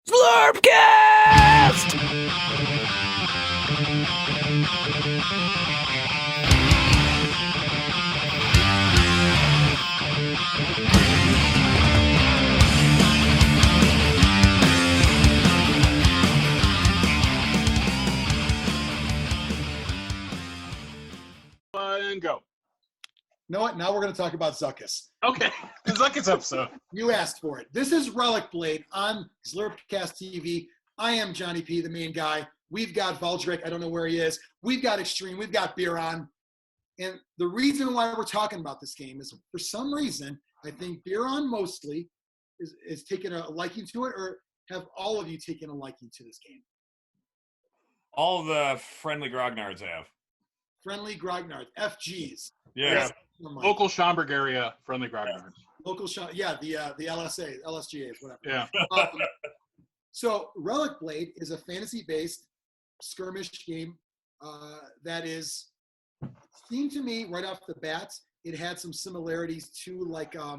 Zlurpcast! And go. You know what? Now we're going to talk about Zuckuss. Okay, the Zuckuss episode. You asked for it. This is Relicblade on Zlurpcast TV. I am Jonny P, the main guy. We've got Valdric. I don't know where he is. We've got Xtreme. We've got Biran. And the reason why we're talking about this game is, for some reason, I think Biran mostly is taking a liking to it, or have all of you taken a liking to this game? All the friendly grognards have. Friendly grognard, FGs. Yeah. Local Schaumburg area friendly grognards. Local shot, yeah, the LSA, LSGAs, whatever. Yeah. So Relicblade is a fantasy-based skirmish game that seemed to me right off the bat, it had some similarities to like I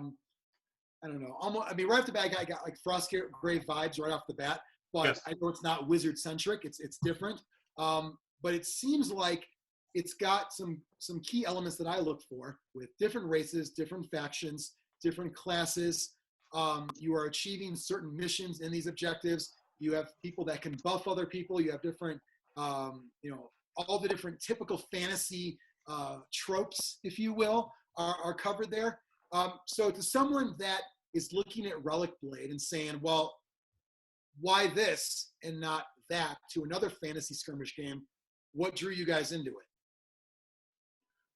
don't know, almost. I mean, right off the bat, I got like Frostgrave vibes right off the bat, but Yes. I know it's not wizard-centric. It's different, but it seems like it's got some key elements that I look for with different races, different factions, different classes. You are achieving certain missions in these objectives. You have people that can buff other people. You have different, all the different typical fantasy tropes, if you will, are covered there. So to someone that is looking at Relicblade and saying, well, why this and not that, to another fantasy skirmish game, what drew you guys into it?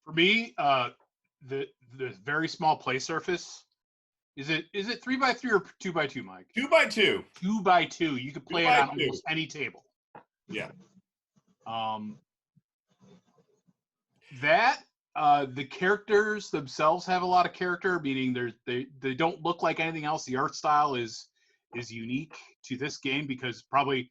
For me, the very small play surface. Is it 3x3 or 2x2, Mike? 2x2. 2x2. You could play it on almost any table. Yeah. The characters themselves have a lot of character, meaning they don't look like anything else. The art style is unique to this game because probably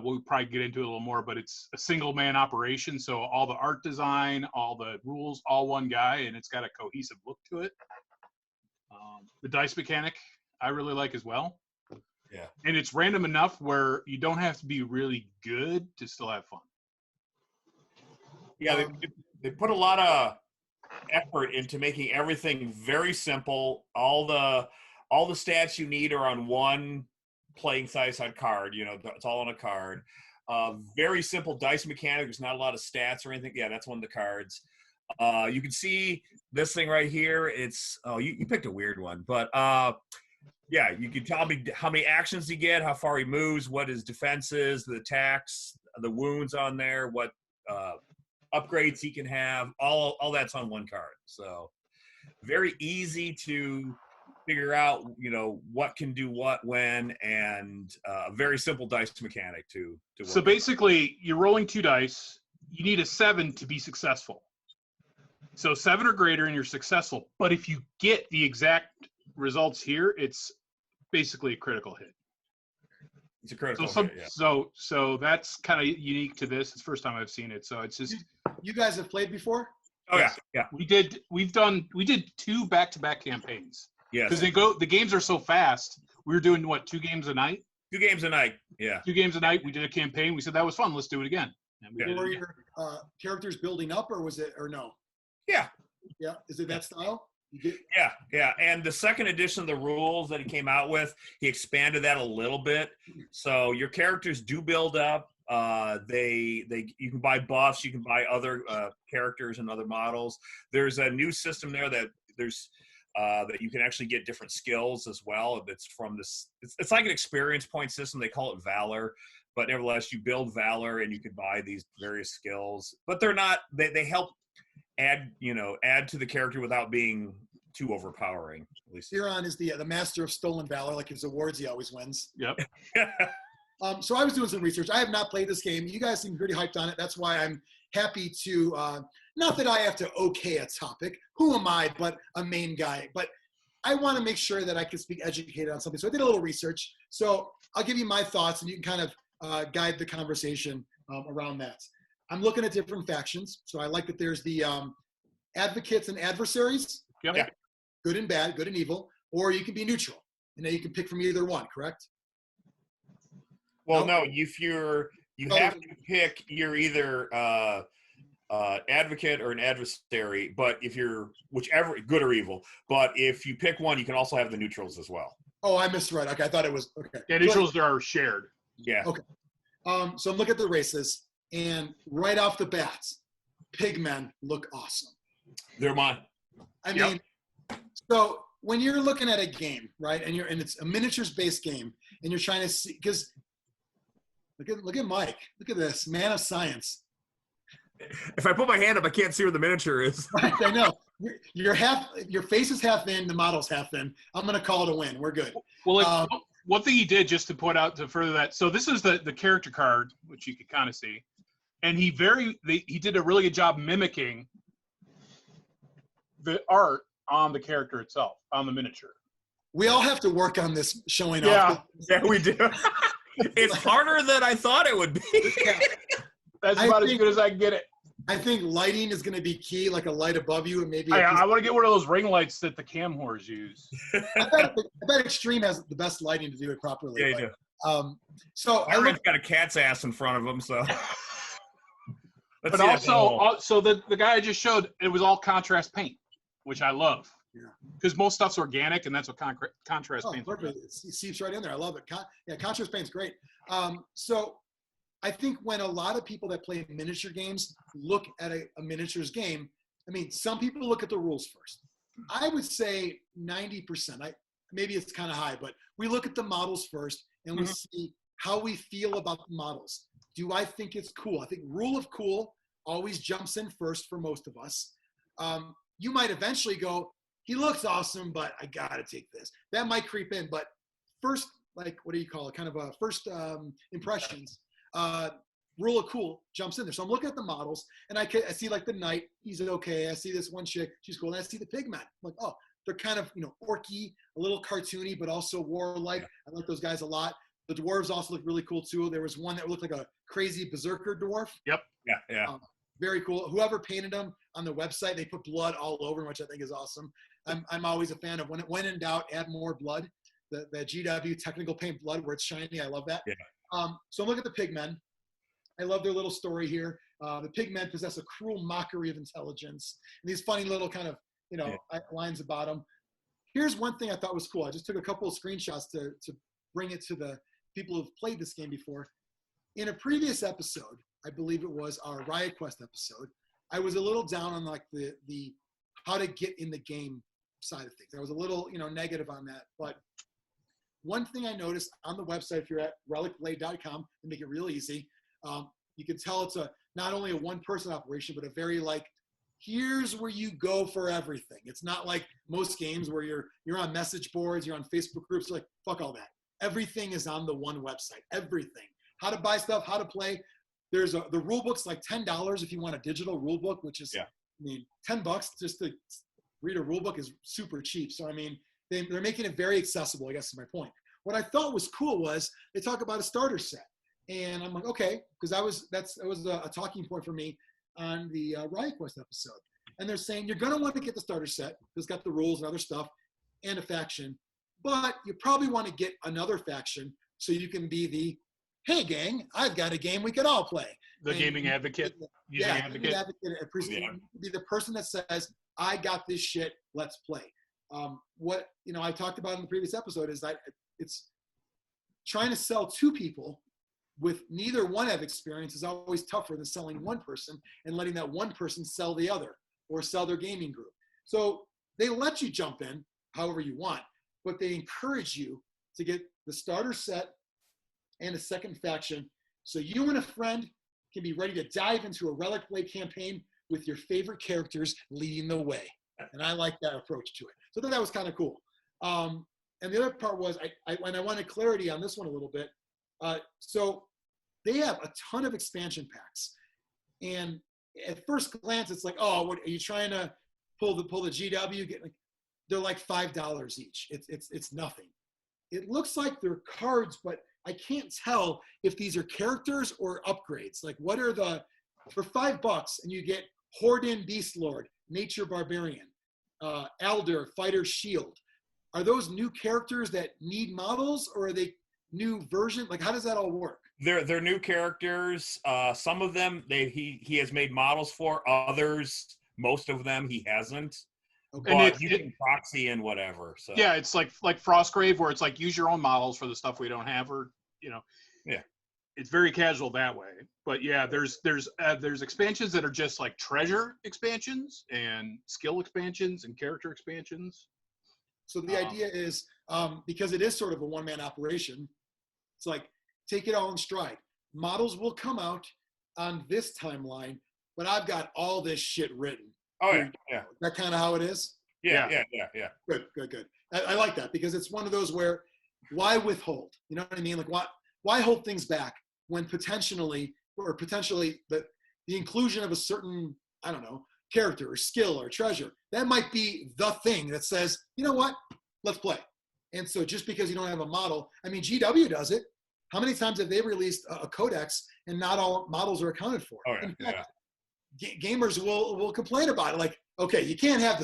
we'll probably get into it a little more, but it's a single man operation. So all the art design, all the rules, all one guy, and it's got a cohesive look to it. The dice mechanic I really like as well. Yeah. And it's random enough where you don't have to be really good to still have fun. Yeah, they put a lot of effort into making everything very simple. All the stats you need are on one playing side card. It's all on a card. Very simple dice mechanic. There's not a lot of stats or anything. Yeah, that's one of the cards. You can see this thing right here. It's you picked a weird one, but yeah, you can tell me how many actions he get, how far he moves, what his defense is, the attacks, the wounds on there, what upgrades he can have. All that's on one card. So very easy to figure out, what can do what when, and a very simple dice mechanic to work. So basically, you're rolling 2 dice. You need a 7 to be successful. So 7 or greater, and you're successful. But if you get the exact results here, it's basically a critical hit. It's a critical So hit, yeah. so that's kind of unique to this. It's the first time I've seen it. So it's just. You guys have played before? Oh yeah. We did 2 back-to-back campaigns. Yes. Because the games are so fast. We were doing 2 games a night? 2 games a night. Yeah. 2 games a night. We did a campaign. We said that was fun. Let's do it again. And we did it Were again. your characters building up, or was it, or no? Yeah. Yeah. Is it that style? Yeah. And the second edition of the rules that he came out with, he expanded that a little bit. So your characters do build up. You can buy buffs, you can buy other characters and other models. There's a new system there that you can actually get different skills as well. It's from this. It's like an experience point system. They call it Valor, but nevertheless, you build Valor and you can buy these various skills. But they're not. They help add to the character without being too overpowering. At least Biran is the master of stolen valor. Like his awards, he always wins. Yep. So I was doing some research. I have not played this game. You guys seem pretty hyped on it. That's why I'm happy to, not that I have to okay a topic. Who am I but a main guy? But I want to make sure that I can speak educated on something. So I did a little research. So I'll give you my thoughts, and you can kind of guide the conversation around that. I'm looking at different factions. So I like that there's the advocates and adversaries. Yep. Right? Good and bad, good and evil. Or you can be neutral. You can pick from either one, correct? Well, Nope. no, if you Oh, have to pick, you're either advocate or an adversary, but if you're whichever, good or evil. But if you pick one, you can also have the neutrals as well. Oh, I misread. Okay, I thought it was okay. Yeah, neutrals are shared. Yeah. Okay. So I'm looking at the races, and right off the bat, pigmen look awesome. They're mine. I Yep. mean, so when you're looking at a game, right, and it's a miniatures-based game, and you're trying to see, because look at Mike, look at this man of science. If I put my hand up, I can't see where the miniature is. Right, I know. Your face is half in, the model's half in. I'm gonna call it a win. We're good. Well, one thing he did, just to point out to further that, so this is the character card, which you could kind of see, and he did a really good job mimicking the art on the character itself, on the miniature. We all have to work on this showing Yeah. off. Yeah, we do. It's harder than I thought it would be. Yeah. That's about as good as I can get it. I think lighting is going to be key, like a light above you, and maybe. I want to get one of those ring lights that the cam whores use. I bet Xtreme has the best lighting to do it properly. Yeah, you do. So Biran's got a cat's ass in front of him, so. But also, so the guy I just showed, it was all contrast paint, which I love. Yeah. Because most stuff's organic, and that's what contrast paint. Perfect. It seeps right in there. I love it. Contrast paint's great. So I think when a lot of people that play miniature games look at a miniatures game, I mean, some people look at the rules first. I would say 90%. Maybe it's kind of high, but we look at the models first, and we see how we feel about the models. Do I think it's cool? I think rule of cool always jumps in first for most of us. You might eventually go, he looks awesome, but I gotta take this. That might creep in, but first, like, what do you call it? Kind of a first impressions. Rule of cool jumps in there. So I'm looking at the models, and I see like the knight, he's okay. I see this one chick, she's cool. And I see the pigman. I'm like, oh, they're kind of, orky, a little cartoony, but also warlike. I like those guys a lot. The dwarves also look really cool too. There was one that looked like a crazy berserker dwarf. Yep. Yeah. Very cool. Whoever painted them on the website, they put blood all over them, which I think is awesome. I'm always a fan of when in doubt, add more blood. The GW technical paint blood where it's shiny. I love that. Yeah. So look at the pigmen. I love their little story here. The pigmen possess a cruel mockery of intelligence. And these funny little kind of, lines about them. Here's one thing I thought was cool. I just took a couple of screenshots to bring it to the people who've played this game before. In a previous episode, I believe it was our Riot Quest episode, I was a little down on like the how to get in the game side of things. I was a little, negative on that. But one thing I noticed on the website, if you're at relicblade.com, to make it real easy, you can tell it's not only a one-person operation, but a very here's where you go for everything. It's not like most games where you're on message boards, you're on Facebook groups, you're like, fuck all that. Everything is on the one website. Everything. How to buy stuff, how to play. There's the rule book's like $10 if you want a digital rule book, which is, $10 just to read a rule book is super cheap. So, they're making it very accessible, I guess is my point. What I thought was cool was they talk about a starter set. And I'm like, okay, because that was a talking point for me on the Riot Quest episode. And they're saying you're going to want to get the starter set. It's got the rules and other stuff and a faction. But you probably want to get another faction so you can be the, hey, gang, I've got a game we could all play. The gaming advocate. Advocate. Be the person that says, I got this shit, let's play. What I talked about in the previous episode is that it's trying to sell two people with neither one have experience is always tougher than selling one person and letting that one person sell the other or sell their gaming group. So they let you jump in however you want, but they encourage you to get the starter set and a second faction so you and a friend can be ready to dive into a Relicblade campaign with your favorite characters leading the way. And I like that approach to it. So I thought that was kind of cool. And the other part was, I wanted clarity on this one a little bit. So they have a ton of expansion packs. And at first glance, it's like, oh, what are you trying to pull the GW? They're like $5 each. It's nothing. It looks like they're cards, but I can't tell if these are characters or upgrades. Like, what are for $5 and you get Horden Beast Lord, Nature Barbarian, Elder Fighter Shield. Are those new characters that need models, or are they new version? Like, how does that all work? They're new characters. Some of them he has made models for. Others, most of them he hasn't. Okay. But you can proxy in whatever. So Yeah, it's like Frostgrave, where it's like use your own models for the stuff we don't have, or yeah. It's very casual that way. But yeah, there's expansions that are just like treasure expansions and skill expansions and character expansions. So the idea is, because it is sort of a one-man operation, it's like, take it all in stride. Models will come out on this timeline, but I've got all this shit written. Oh, yeah. That kind of how it is? Yeah. Good. I like that, because it's one of those where, why withhold? You know what I mean? Like, why hold things back when potentially the inclusion of a certain, I don't know, character or skill or treasure, that might be the thing that says, you know what, let's play. And so just because you don't have a model, I mean, GW does it. How many times have they released a codex and not all models are accounted for? Oh, yeah. In fact, gamers will complain about it. Like, okay, you can't have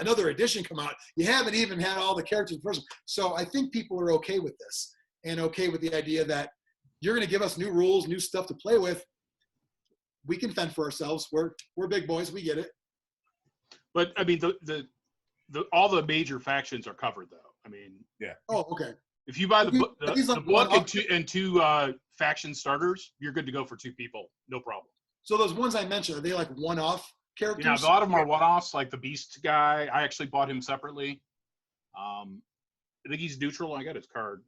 another edition come out. You haven't even had all the characters in person. So I think people are okay with this, and okay with the idea that you're going to give us new rules, new stuff to play with. We can fend for ourselves. We're big boys. We get it. But I mean, the all the major factions are covered, though. I mean, yeah. Oh, okay. If you buy the book and two faction starters, you're good to go for 2 people, no problem. So those ones I mentioned, are they like one-off characters? Yeah, a lot of them are one-offs. Like the Beast guy, I actually bought him separately. I think he's neutral. I got his card.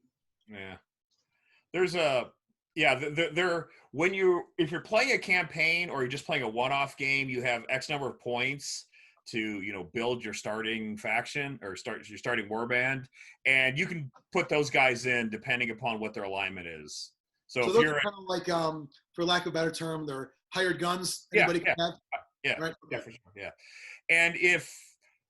Yeah. There's a if you're playing a campaign or you're just playing a one-off game, you have X number of points to build your starting faction or your starting warband, and you can put those guys in depending upon what their alignment is. So if those you're are kind of like, for lack of a better term, they're hired guns. Anybody can have. Yeah, right? Yeah, for sure. Yeah. And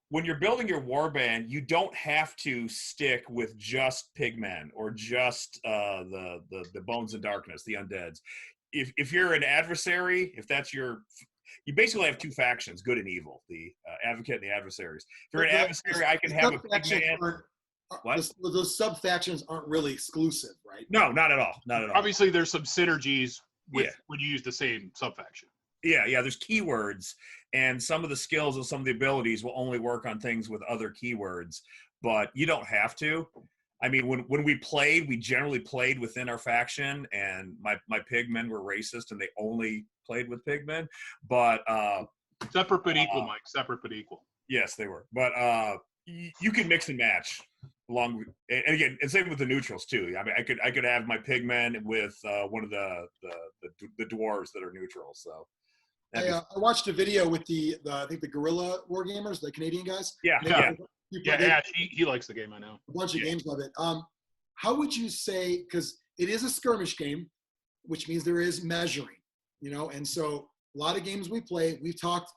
when you're building your warband, you don't have to stick with just pigmen or just the bones of darkness, the undeads. If you're an adversary, if that's you basically have 2 factions, good and evil, the advocate and the adversaries. If you're an adversary, I can have a pigman. What? Those sub factions aren't really exclusive, right? No, not at all. Not at all. Obviously, there's some synergies when you use the same sub faction. Yeah. There's keywords, and some of the skills and some of the abilities will only work on things with other keywords, but you don't have to. I mean, when we played, we generally played within our faction, and my pigmen were racist, and they only played with pigmen. But separate but equal, Mike. Separate but equal. Yes, they were. But you can mix and match and again, and same with the neutrals too. I mean, I could have my pigmen with one of the dwarves that are neutral. So I watched a video with I think the Guerrilla Wargamers, the Canadian guys. Yeah. He likes the game. I know. A bunch of games of it. How would you say, because it is a skirmish game, which means there is measuring, and so a lot of games we play, we've talked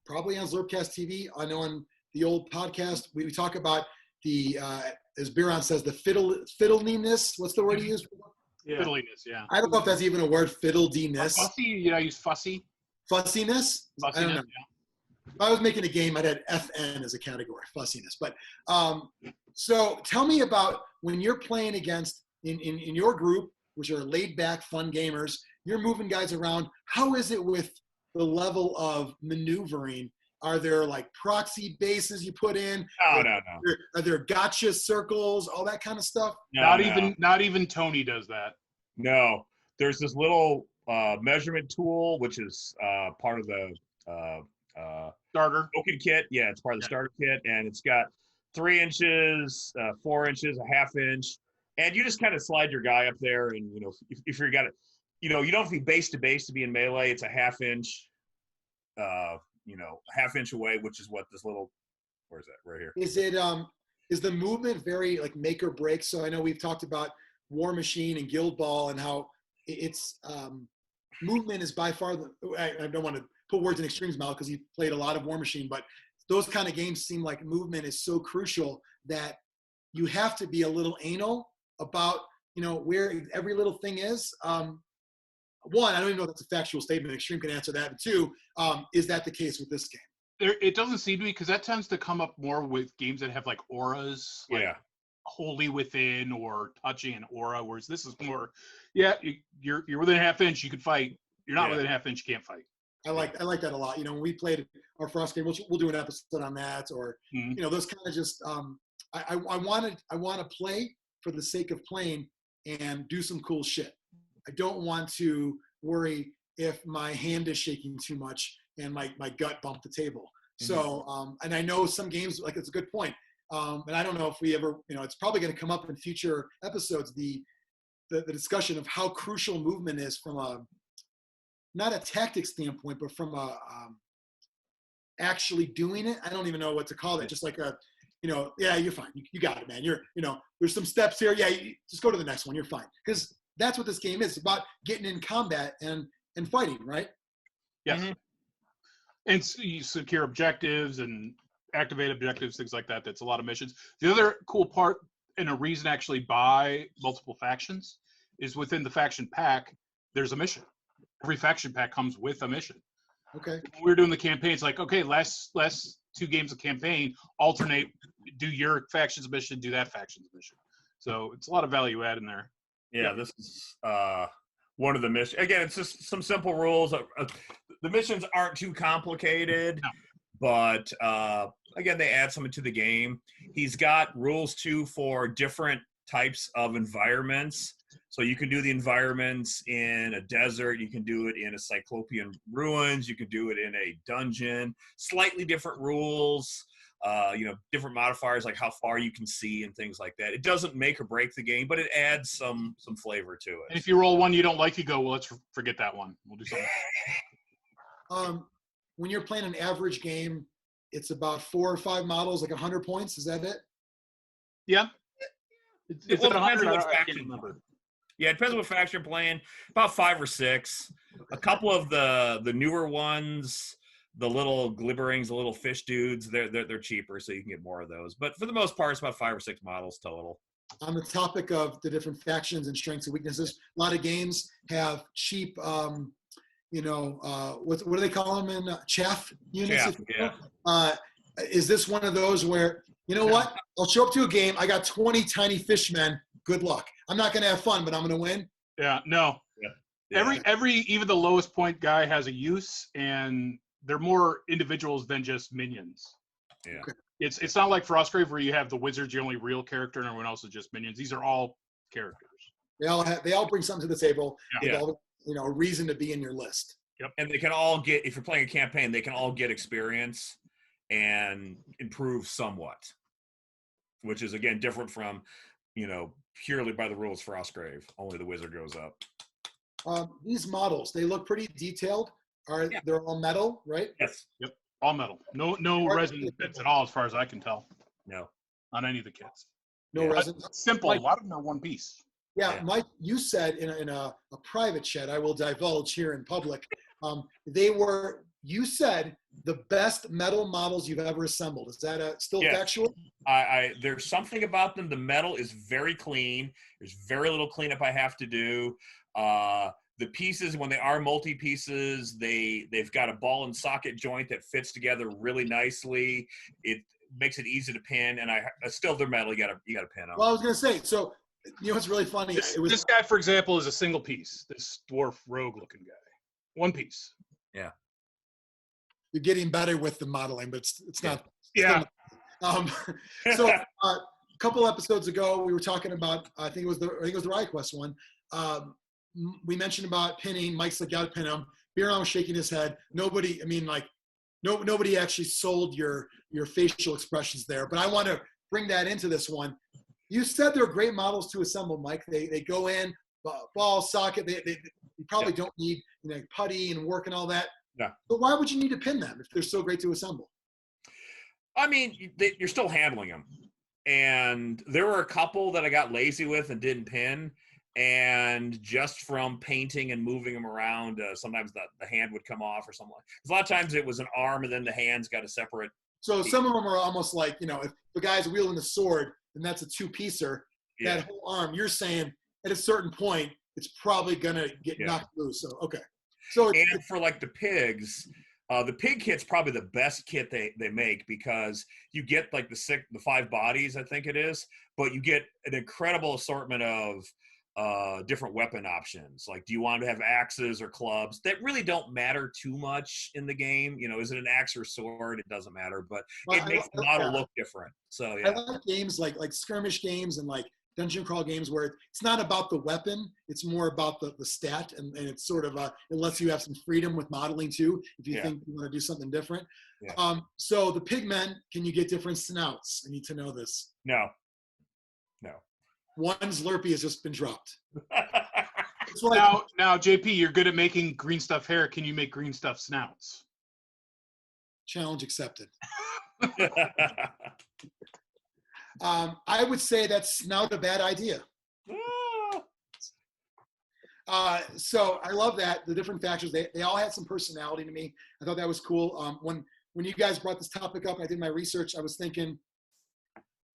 probably on Zlurpcast TV. I know on the old podcast, we talk about the, as Biran says, the fiddliness. What's the word he used? Yeah. Fiddliness, yeah. I don't know if that's even a word, fiddliness. Fussy, I use fussy. Fussiness? I don't know. Yeah. If I was making a game, I'd have FN as a category, fussiness. But so tell me about when you're playing against, in your group, which are laid back, fun gamers, you're moving guys around. How is it with the level of maneuvering? Are there like proxy bases you put in? No. Are there gotcha circles, all that kind of stuff? Not even Tony does that. No. There's this little measurement tool, which is part of the starter token kit. Yeah, it's part of the starter kit, and it's got 3 inches, 4 inches, a half inch, and you just kind of slide your guy up there, and if you got it, you don't have to be base to base to be in melee. It's a half inch, half inch away, which is what this little. Where is that? Right here. Is it is the movement very like make or break? So I know we've talked about War Machine and Guild Ball and how it's movement is by far I don't want to put words in Xtreme's mouth because he played a lot of War Machine, but those kind of games seem like movement is so crucial that you have to be a little anal about where every little thing is. One, I don't even know if that's a factual statement. Xtreme can answer that. And 2, is that the case with this game? It doesn't seem to be, because that tends to come up more with games that have like auras. wholly within or touching an aura, whereas this is more, yeah, you're within a half inch, you can fight. You're not within a half inch, you can't fight. I like that a lot. You know, when we played our Frost game, we'll do an episode on that, or you know, those kind of just. I want to play for the sake of playing and do some cool shit. I don't want to worry if my hand is shaking too much and my gut bumped the table. So, and I know some games, like, it's a good point. And I don't know if we ever, you know, it's probably going to come up in future episodes, the discussion of how crucial movement is from a, not a tactic standpoint, but from a actually doing it. I don't even know what to call it. Just like a, you know, yeah, you're fine. You got it, man. You're, you know, there's some steps here. Yeah, just go to the next one. You're fine. Because that's what this game is. It's about getting in combat and fighting, right? Yes. And so you secure objectives and activate objectives, things like that. That's a lot of missions. The other cool part, and a reason to actually buy multiple factions, is within the faction pack, there's a mission. Every faction pack comes with a mission. Okay. When we're doing the campaign, it's like, okay, last 2 games of campaign, alternate, do your faction's mission, do that faction's mission. So it's a lot of value add in there. Yeah, this is one of the missions. Again, it's just some simple rules. The missions aren't too complicated, but again, they add something to the game. He's got rules too for different types of environments. So you can do the environments in a desert, you can do it in a Cyclopean ruins, you can do it in a dungeon, slightly different rules, you know, different modifiers like how far you can see and things like that. It doesn't make or break the game, but it adds some flavor to it. And if you roll one you don't like, you go, well, let's forget that one. We'll do something. When you're playing an average game, it's about 4 or 5 models, like 100 points. Is that it? Yeah. It's at 100. I can't remember. Yeah, it depends on what faction you're playing. About 5 or 6. A couple of the newer ones, the little glibberings, the little fish dudes, they're cheaper, so you can get more of those. But for the most part, it's about 5 or 6 models total. On the topic of the different factions and strengths and weaknesses, a lot of games have cheap, you know, what do they call them in chaff units? Chaff, yeah. Is this one of those where, you know what? I'll show up to a game. I got 20 tiny fishmen. Good luck. I'm not going to have fun, but I'm going to win. Yeah, no. Yeah. Every even the lowest point guy has a use, and they're more individuals than just minions. Yeah. Okay. It's not like Frostgrave where you have the wizard's your only real character and everyone else is just minions. These are all characters. They all bring something to the table. Yeah. They all, you know, a reason to be in your list. Yep. And they can all get, if you're playing a campaign, they can all get experience and improve somewhat, which is, again, different from, you know, purely by the rules Frostgrave. Only the wizard goes up. These models, they look pretty detailed. They're all metal, right? Yes. Yep. All metal. No resin bits at all, as far as I can tell. No. On any of the kits. No resin. Simple. A lot of them are one piece. Yeah, Mike, you said in a private chat, I will divulge here in public, you said the best metal models you've ever assembled. Is that still factual? There's something about them. The metal is very clean. There's very little cleanup I have to do. The pieces, when they are multi-pieces, they've got a ball and socket joint that fits together really nicely. It makes it easy to pin, and still they're metal. You gotta pin them. Well, I was gonna say, so you know what's really funny? This guy, for example, is a single piece. This dwarf rogue-looking guy, one piece. Yeah. You're getting better with the modeling, but it's not. Yeah. So a couple episodes ago, we were talking about, I think it was the Riot Quest one. We mentioned about pinning. Mike's like, gotta pin him. Biran was shaking his head. Nobody actually sold your facial expressions there. But I want to bring that into this one. You said they're great models to assemble, Mike. They go in, ball, socket. You probably don't need, you know, putty and work and all that. Yeah. But why would you need to pin them if they're so great to assemble? I mean, you're still handling them. And there were a couple that I got lazy with and didn't pin. And just from painting and moving them around, sometimes the hand would come off or something. Because a lot of times it was an arm and then the hand's got a separate. So some of them are almost like, you know, if the guy's wielding a sword and that's a 2-piecer, that whole arm, you're saying at a certain point, it's probably going to get knocked loose. So, okay. So and for like the pigs, The pig kit's probably the best kit they make because you get like the 5 bodies, I think it is, but you get an incredible assortment of different weapon options. Like, do you want to have axes or clubs? That really don't matter too much in the game. You know, is it an axe or sword? It doesn't matter, but it makes the model look different. So yeah, I like games like skirmish games and like dungeon crawl games where it's not about the weapon, it's more about the stat, and it's sort of it lets you have some freedom with modeling too if you think you want to do something different. So the pigmen, can you get different snouts? I need to know this. No. One Zlurpee has just been dropped. It's like, now JP, you're good at making green stuff hair. Can you make green stuff snouts? Challenge accepted. I would say that's not a bad idea. So I love that the different factions, they all had some personality to me. I thought that was cool. When you guys brought this topic up and I did my research, I was thinking,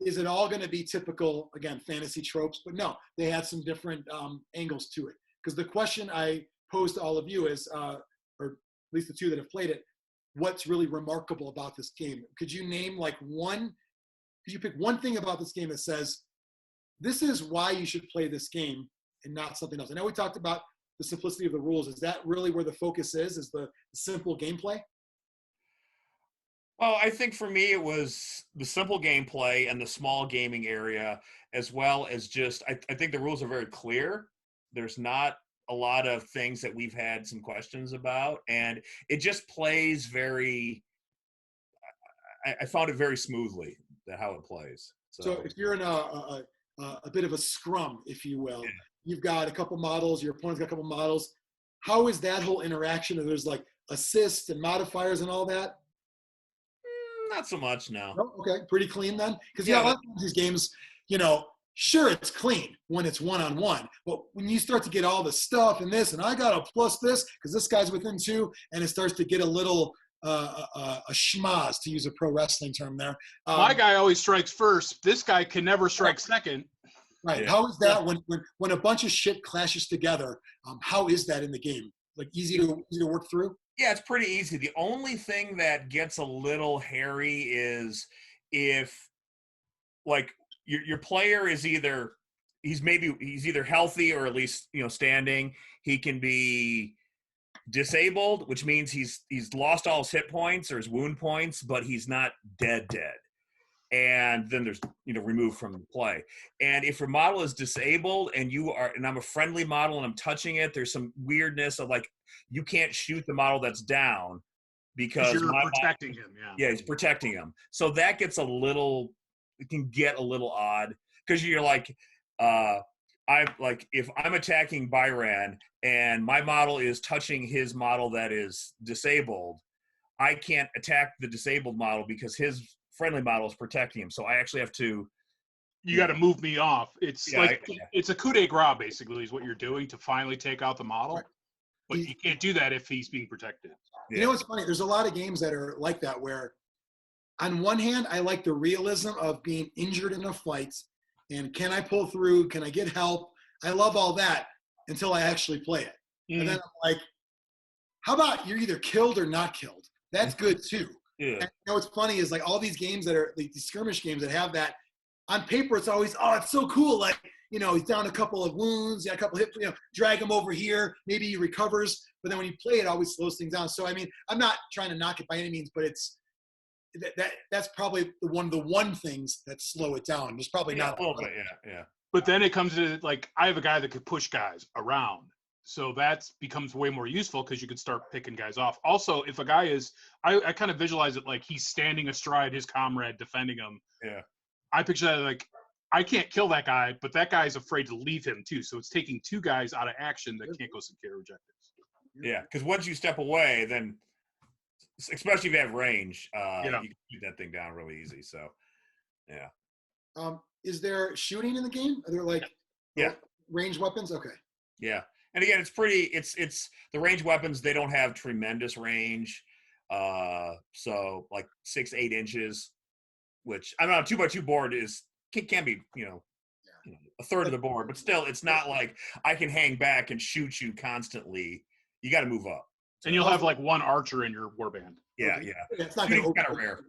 is it all going to be typical, again, fantasy tropes? But no, they had some different angles to it. Because the question I posed to all of you is, or at least the two that have played it, what's really remarkable about this game? Could you name could you pick one thing about this game that says, this is why you should play this game and not something else? I know we talked about the simplicity of the rules. Is that really where the focus is the simple gameplay? Well, I think for me it was the simple gameplay and the small gaming area, as well as just, I think the rules are very clear. There's not a lot of things that we've had some questions about, and it just plays very, I found it very smoothly, how it plays. So if you're in a bit of a scrum, if you will, you've got a couple models, your opponent's got a couple models. How is that whole interaction? And there's like assists and modifiers and all that? Not so much, no. Oh, okay, pretty clean then? Because a lot of these games, sure, it's clean when it's one-on-one, but when you start to get all the stuff and this, and I got to plus this because this guy's within 2, and it starts to get a little a schmaz, to use a pro wrestling term there. My guy always strikes first. This guy can never strike second. Right. Yeah. How is that when a bunch of shit clashes together? How is that in the game? Like easy to work through? Yeah, it's pretty easy. The only thing that gets a little hairy is if, like, your player is either he's either healthy or at least standing. He can be disabled, which means he's lost all his hit points or his wound points, but he's not dead. And then there's removed from the play. And if your model is disabled and I'm a friendly model and I'm touching it, there's some weirdness of like you can't shoot the model that's down because you're protecting him. Yeah, he's protecting him. So that gets it can get a little odd because you're like, if I'm attacking Biran and my model is touching his model that is disabled, I can't attack the disabled model because his friendly model is protecting him. So I actually have to. You got to move me off. It's it's a coup de grace, basically, is what you're doing to finally take out the model. Right. But you can't do that if he's being protected. You know what's funny? There's a lot of games that are like that where, on one hand, I like the realism of being injured in a fight. And can I pull through? Can I get help? I love all that until I actually play it. Mm. And then I'm like, how about you're either killed or not killed? That's good too. Yeah. And what's funny is like all these games that are like these skirmish games that have that on paper, it's always, it's so cool. Like, he's down a couple of wounds, a couple of hit, drag him over here. Maybe he recovers. But then when you play, it always slows things down. So, I mean, I'm not trying to knock it by any means, but it's that's probably one of the things that slow it down. There's probably not a little bit, yeah. But then it comes to like, I have a guy that could push guys around. So that becomes way more useful because you could start picking guys off. Also, if a guy is, I kind of visualize it like he's standing astride his comrade defending him. Yeah. I picture that like, I can't kill that guy, but that guy's afraid to leave him too. So it's taking 2 guys out of action that can't go secure objectives. Yeah, because once you step away, then, especially if you have range, you can shoot that thing down really easy. So, yeah. Is there shooting in the game? Are there range weapons? Okay. Yeah. And again, it's the range weapons, they don't have tremendous range. So like 6-8 inches, which I don't know, 2x2 board can be, a third of the board, but still it's not like I can hang back and shoot you constantly. You got to move up. And you'll have like one archer in your warband. Yeah, Okay. yeah. It's not Shooting's going to kind of rare.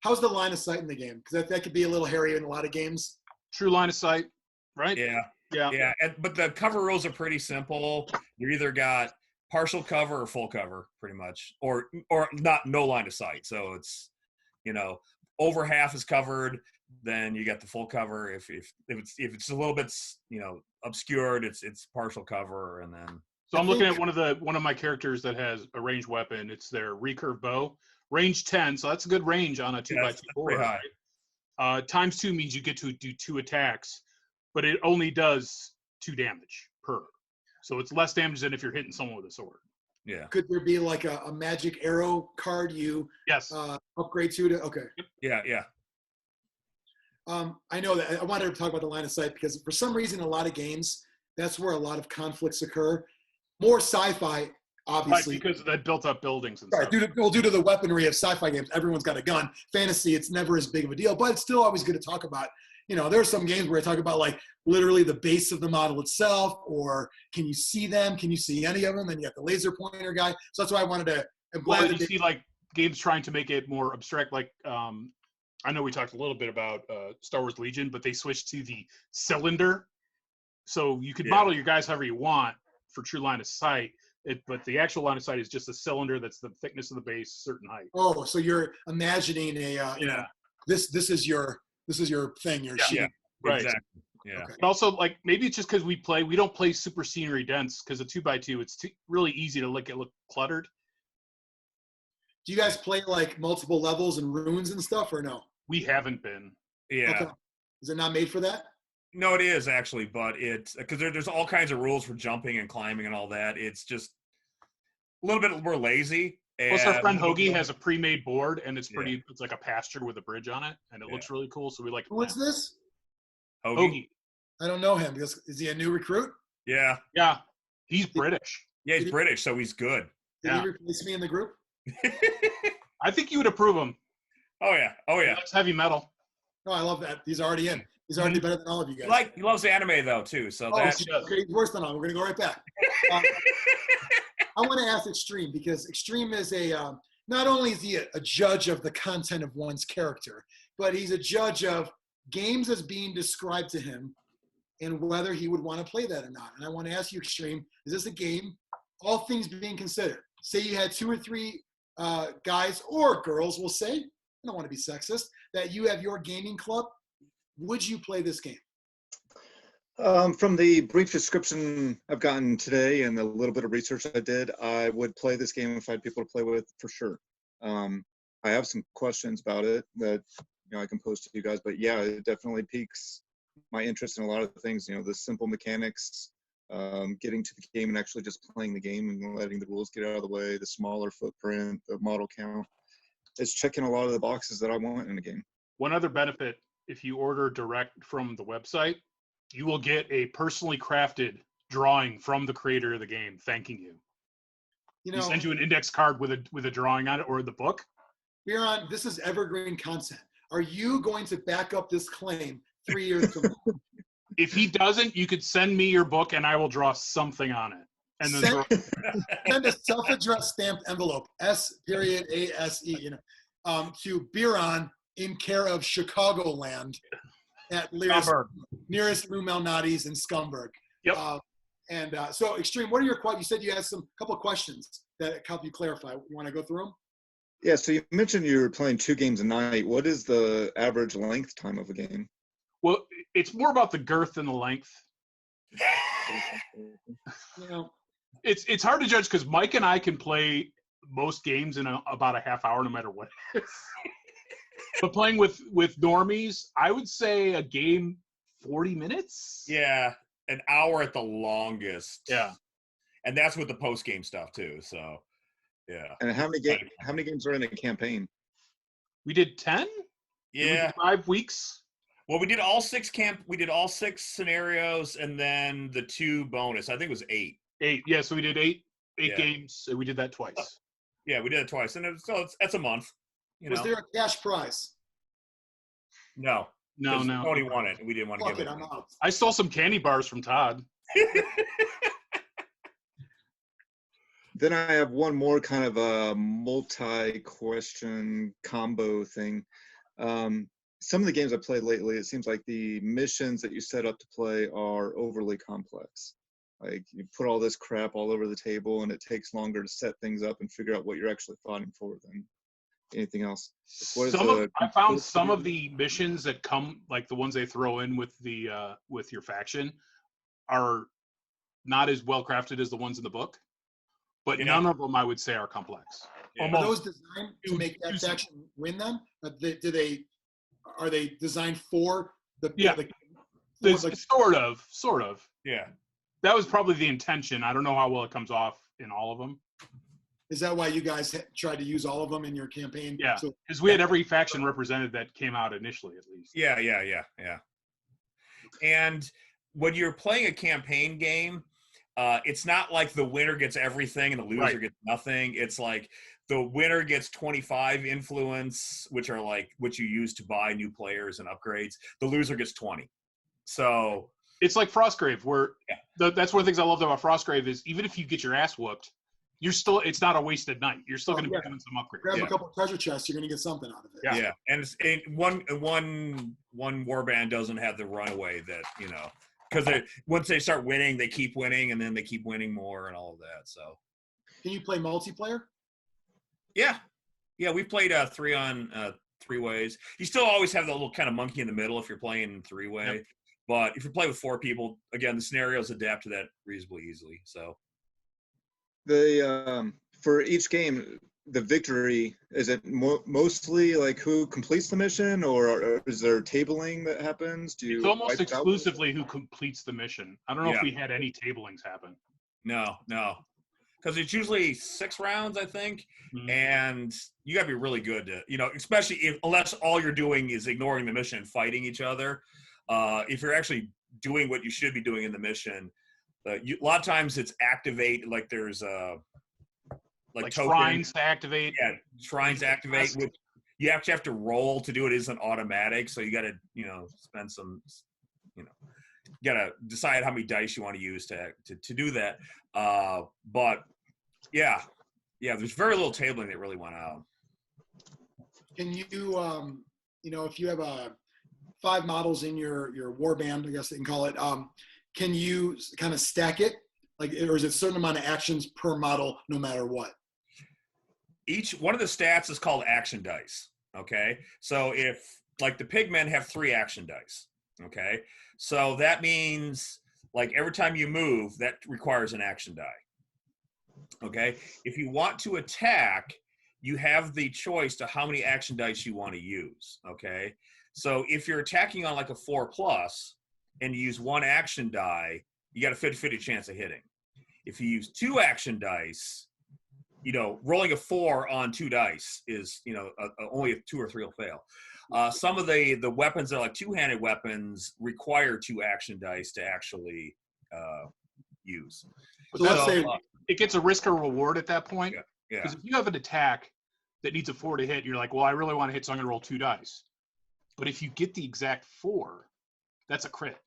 How's the line of sight in the game? Because that could be a little hairy in a lot of games. True line of sight, right? Yeah, Yeah. yeah. But the cover rules are pretty simple. You either got partial cover or full cover, pretty much, or not no line of sight. So it's, you know, over half is covered, then you got the full cover. If it's a little bit, you know, obscured, it's partial cover, and then. So I'm looking at one of my characters that has a ranged weapon. It's their recurve bow, range 10. So that's a good range on a 2x2 board. Pretty high. Times 2 means you get to do 2 attacks, but it only does 2 damage per. So it's less damage than if you're hitting someone with a sword. Yeah. Could there be like a magic arrow card you Yes. upgrade to? Okay. Yeah, yeah. I know that I wanted to talk about the line of sight because for some reason, a lot of games, that's where a lot of conflicts occur. More sci-fi, obviously. Right, because of that built up buildings and Right, stuff. due to the weaponry of sci-fi games, everyone's got a gun. Fantasy, it's never as big of a deal, but it's still always good to talk about. You know, there are some games where I talk about like literally the base of the model itself, or can you see them? Can you see any of them? And you got the laser pointer guy. So that's why I wanted to. I'm glad Well, that you see like games trying to make it more abstract. Like I know we talked a little bit about Star Wars Legion, but they switched to the cylinder, so you could model your guys however you want for true line of sight. But the actual line of sight is just a cylinder that's the thickness of the base, certain height. Oh, so you're imagining a you know, this is your thing. You're shooting. Right. Exactly. Yeah. Okay. But also, like, maybe it's just because we don't play super scenery dense because a 2x2, it's really easy to look cluttered. Do you guys play like multiple levels and runes and stuff, or no? We haven't been. Yeah. Okay. Is it not made for that? No, it is actually, but it's because there's all kinds of rules for jumping and climbing and all that. It's just a little bit more lazy. Plus, our friend Hoagie has a pre-made board, and it's pretty. Yeah. It's like a pasture with a bridge on it, and it looks really cool. So we like. What's this? Hoagie. I don't know him. Is he a new recruit? Yeah. Yeah, he's British. Yeah, he's British, so he's good. Did he replace me in the group? I think you would approve him. Oh yeah. Oh He yeah. likes heavy metal. Oh, I love that. He's already in. He's already better than all of you guys. He loves anime though too. So that's okay, he's worse than I. We're gonna go right back. I want to ask Xtreme because Xtreme is not only is he a judge of the content of one's character, but he's a judge of games as being described to him and whether he would want to play that or not. And I want to ask you, Xtreme, is this a game, all things being considered? Say you had 2 or 3 guys or girls, we'll say, I don't want to be sexist, that you have your gaming club. Would you play this game? From the brief description I've gotten today and the little bit of research I did, I would play this game if I had people to play with for sure. I have some questions about it that I can pose to you guys, but yeah, it definitely piques my interest in a lot of things. The simple mechanics, getting to the game and actually just playing the game and letting the rules get out of the way, the smaller footprint, the model count. It's checking a lot of the boxes that I want in a game. One other benefit, if you order direct from the website, you will get a personally crafted drawing from the creator of the game thanking you. He sends you an index card with a drawing on it or the book. Biran, this is evergreen content. Are you going to back up this claim 3 years from now? If he doesn't, you could send me your book and I will draw something on it. And then send a self-addressed stamped envelope, S.ASE, to Biran in care of Chicagoland at nearest Lou Malnati's in Schaumburg. Yep. So, Xtreme, what are your questions? You said you had a couple of questions that help you clarify. You want to go through them? Yeah, so you mentioned you were playing 2 games a night. What is the average length time of a game? Well, it's more about the girth than the length. It's hard to judge because Mike and I can play most games in about a half hour, no matter what it is. But playing with normies, I would say a game 40 minutes. Yeah, an hour at the longest. Yeah, and that's with the post game stuff too. So, yeah. And how many games are in a campaign? We did 10. Yeah, 5 weeks. Well, we did all 6 scenarios, and then the 2 bonus. I think it was 8. 8. Yeah, so we did 8 games. So we did that twice. Yeah, we did it twice, and that's a month. Was there a cash prize? No. Tony won it. We didn't want to give it. I'm out. I stole some candy bars from Todd. Then I have one more kind of a multi-question combo thing. Some of the games I've played lately, it seems like the missions that you set up to play are overly complex. Like you put all this crap all over the table and it takes longer to set things up and figure out what you're actually fighting for than anything else. I found some of the missions that come, like the ones they throw in with the with your faction, are not as well crafted as the ones in the book, but none of them I would say are complex. Are those designed to make that faction win them? Are they designed for the? Sort of. Yeah. That was probably the intention. I don't know how well it comes off in all of them. Is that why you guys tried to use all of them in your campaign? Yeah, because we had every faction represented that came out initially, at least. Yeah. And when you're playing a campaign game, it's not like the winner gets everything and the loser gets nothing. It's like the winner gets 25 influence, which are like what you use to buy new players and upgrades. The loser gets 20. So it's like Frostgrave, where that's one of the things I loved about Frostgrave is even if you get your ass whooped, it's not a wasted night. You're still going to be doing some upgrades. Grab a couple of treasure chests, you're going to get something out of it. Yeah. And one warband doesn't have the runaway that, because once they start winning, they keep winning, and then they keep winning more and all of that. So, can you play multiplayer? Yeah, we played 3 ways. You still always have the little kind of monkey in the middle if you're playing 3-way. Yep. But if you play with 4 people, again, the scenarios adapt to that reasonably easily. So, for each game, the victory, is it mostly like who completes the mission, or is there tabling that happens? It's almost exclusively who completes the mission. I don't know if we had any tablings happen. No, because it's usually 6 rounds, I think, and you got to be really good to, especially unless all you're doing is ignoring the mission and fighting each other. If you're actually doing what you should be doing in the mission, a lot of times it's activate, like there's like shrines to activate. Yeah, shrines to activate. Which you actually have to roll to do it. It isn't automatic, so you got to spend some, you got to decide how many dice you want to use to do that. But yeah, there's very little tabling that really went out. Can you if you have 5 models in your warband, I guess they can call it, can you kind of stack it? Like, or is it a certain amount of actions per model no matter what? Each one of the stats is called action dice. Okay. So if like the pigmen have 3 action dice. Okay. So that means like every time you move, that requires an action die. Okay. If you want to attack, you have the choice to how many action dice you want to use. Okay. So if you're attacking on like a 4+ and you use 1 action die, you got a 50-50 chance of hitting. If you use 2 action dice, rolling a 4 on 2 dice is, only a 2 or 3 will fail. Some of the weapons that are like 2-handed weapons require 2 action dice to actually use. So let's say it gets a risk or reward at that point. Yeah. Because if you have an attack that needs a 4 to hit, you're like, well, I really want to hit, so I'm going to roll 2 dice. But if you get the exact 4, that's a crit.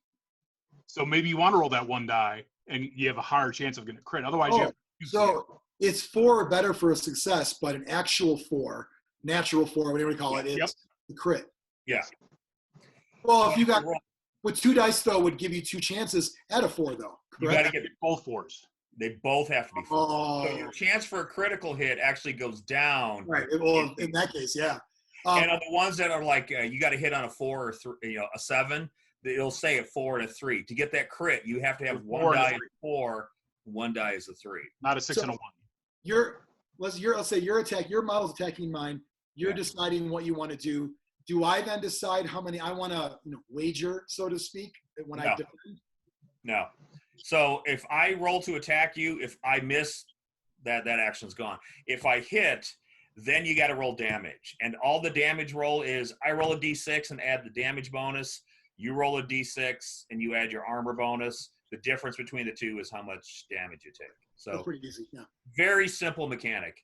So maybe you want to roll that 1 die, and you have a higher chance of getting a crit. Otherwise, you have to so it's 4 or better for a success, but an actual 4, natural 4, whatever you call it, is the crit. Yeah. Well, if you got with 2 dice though, would give you 2 chances at a 4 though. Correct? You got to get both 4s. They both have to be 4. So your chance for a critical hit actually goes down. Right. Well, in that case, yeah. And on the ones that are like you got to hit on a 4 or 3, a 7, it'll say a 4 and a 3. To get that crit, you have to have 1 die is a 4, 1 die is a 3. Not a 6 and a 1. Let's say your model's attacking mine. You're deciding what you want to do. Do I then decide how many I want to wager, so to speak, when I defend? No. So if I roll to attack you, if I miss, that action's gone. If I hit, then you got to roll damage. And all the damage roll is I roll a d6 and add the damage bonus. You roll a d6 and you add your armor bonus. The difference between the two is how much damage you take. So that's pretty easy. Yeah. Very simple mechanic.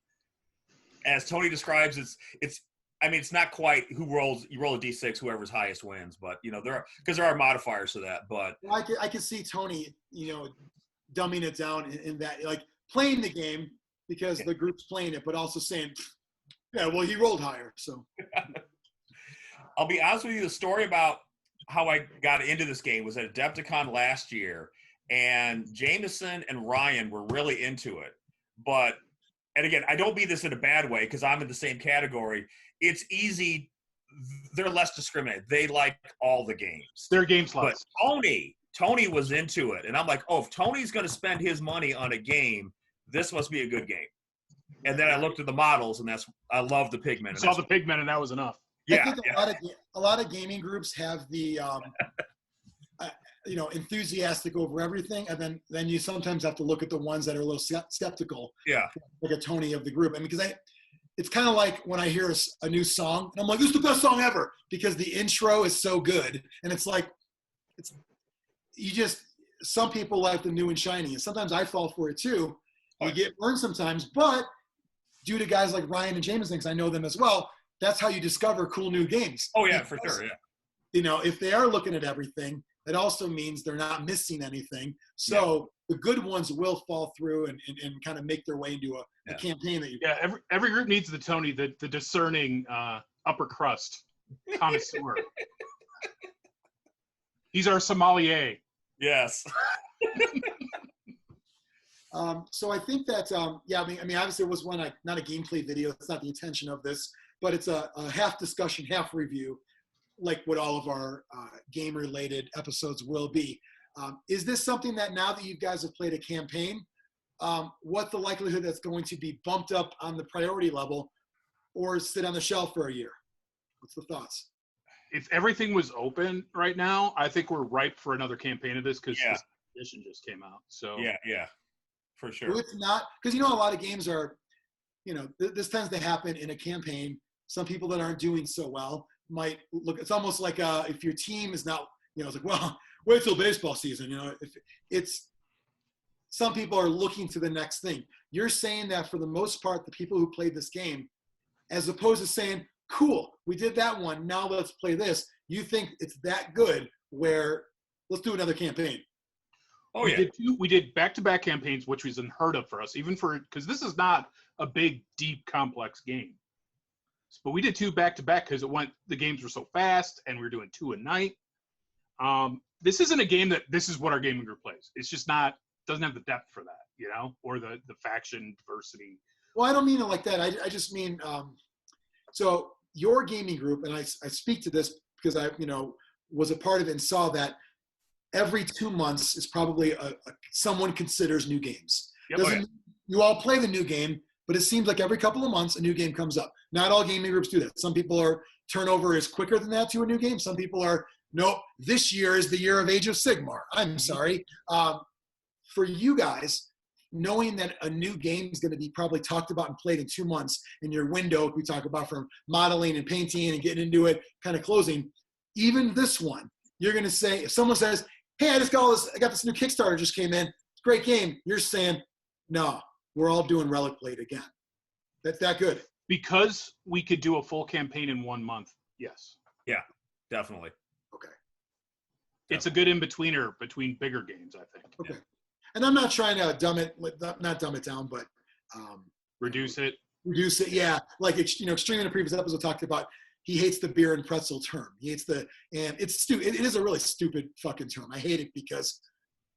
As Tony describes, it's not quite you roll a d6, whoever's highest wins, but there are modifiers to that. But I can see Tony, dumbing it down in that, like playing the game, because the group's playing it, but also saying, yeah, well, he rolled higher. So I'll be honest with you, the story about how I got into this game was at Adepticon last year, and Jameson and Ryan were really into it. But, and again, I don't mean this in a bad way because I'm in the same category. It's easy. They're less discriminated. They like all the games. They're game But slots. Tony was into it. And I'm like, oh, if Tony's going to spend his money on a game, this must be a good game. And then I looked at the models, and I love the pigmen. I saw the pigmen, and that was enough. I think a lot of gaming groups have the, enthusiastic over everything, and then you sometimes have to look at the ones that are a little skeptical. Yeah. Like a Tony of the group. I mean, because it's kind of like when I hear a new song, and I'm like, this is the best song ever, because the intro is so good, and it's like, some people like the new and shiny, and sometimes I fall for it too. You get burned sometimes, but due to guys like Ryan and Jameson, because I know them as well, that's how you discover cool new games. Oh, yeah, for sure, yeah. If they are looking at everything, it also means they're not missing anything. So the good ones will fall through and kind of make their way into a campaign that you. Yeah, every group needs the Tony, the discerning upper crust connoisseur. He's our sommelier. Yes. So I think that, I mean, obviously it was not a gameplay video. It's not the intention of this, but it's a half discussion, half review, like what all of our game-related episodes will be. Is this something that now that you guys have played a campaign, what the likelihood that's going to be bumped up on the priority level or sit on the shelf for a year? What's the thoughts? If everything was open right now, I think we're ripe for another campaign of this because this edition just came out. So yeah, for sure. Well, it's not, because a lot of games are, this tends to happen in a campaign. Some people that aren't doing so well might look. It's almost like if your team is not, it's like, well, wait till baseball season. If it's, some people are looking to the next thing. You're saying that for the most part, the people who played this game, as opposed to saying, cool, we did that one, now let's play this. You think it's that good where let's do another campaign. Oh, We did back-to-back campaigns, which was unheard of for us, because this is not a big, deep, complex game. But we did 2 back-to-back because the games were so fast, and we were doing 2 a night. This isn't a game this is what our gaming group plays. It's just doesn't have the depth for that, or the faction diversity. Well, I don't mean it like that. I just mean, so your gaming group, and I speak to this because I, was a part of it and saw that every 2 months is probably someone considers new games. Yep. You all play the new game, but it seems like every couple of months a new game comes up. Not all gaming groups do that. Some people turnover is quicker than that to a new game. Some people are, nope, this year is the year of Age of Sigmar. I'm sorry. For you guys, knowing that a new game is going to be probably talked about and played in 2 months, in your window we talk about from modeling and painting and getting into it, kind of closing, even this one, you're going to say, if someone says, hey, I got this new Kickstarter just came in, it's a great game, you're saying, no, we're all doing Relicblade again. That's that good. Because we could do a full campaign in 1 month, yes. Yeah, definitely. Okay. It's a good in-betweener between bigger games, I think. Okay. Yeah. And I'm not trying to not dumb it down, but reduce it. Reduce it, yeah. Like Xtreme in a previous episode talked about, he hates the beer and pretzel term. He hates and it's stupid. It is a really stupid fucking term. I hate it because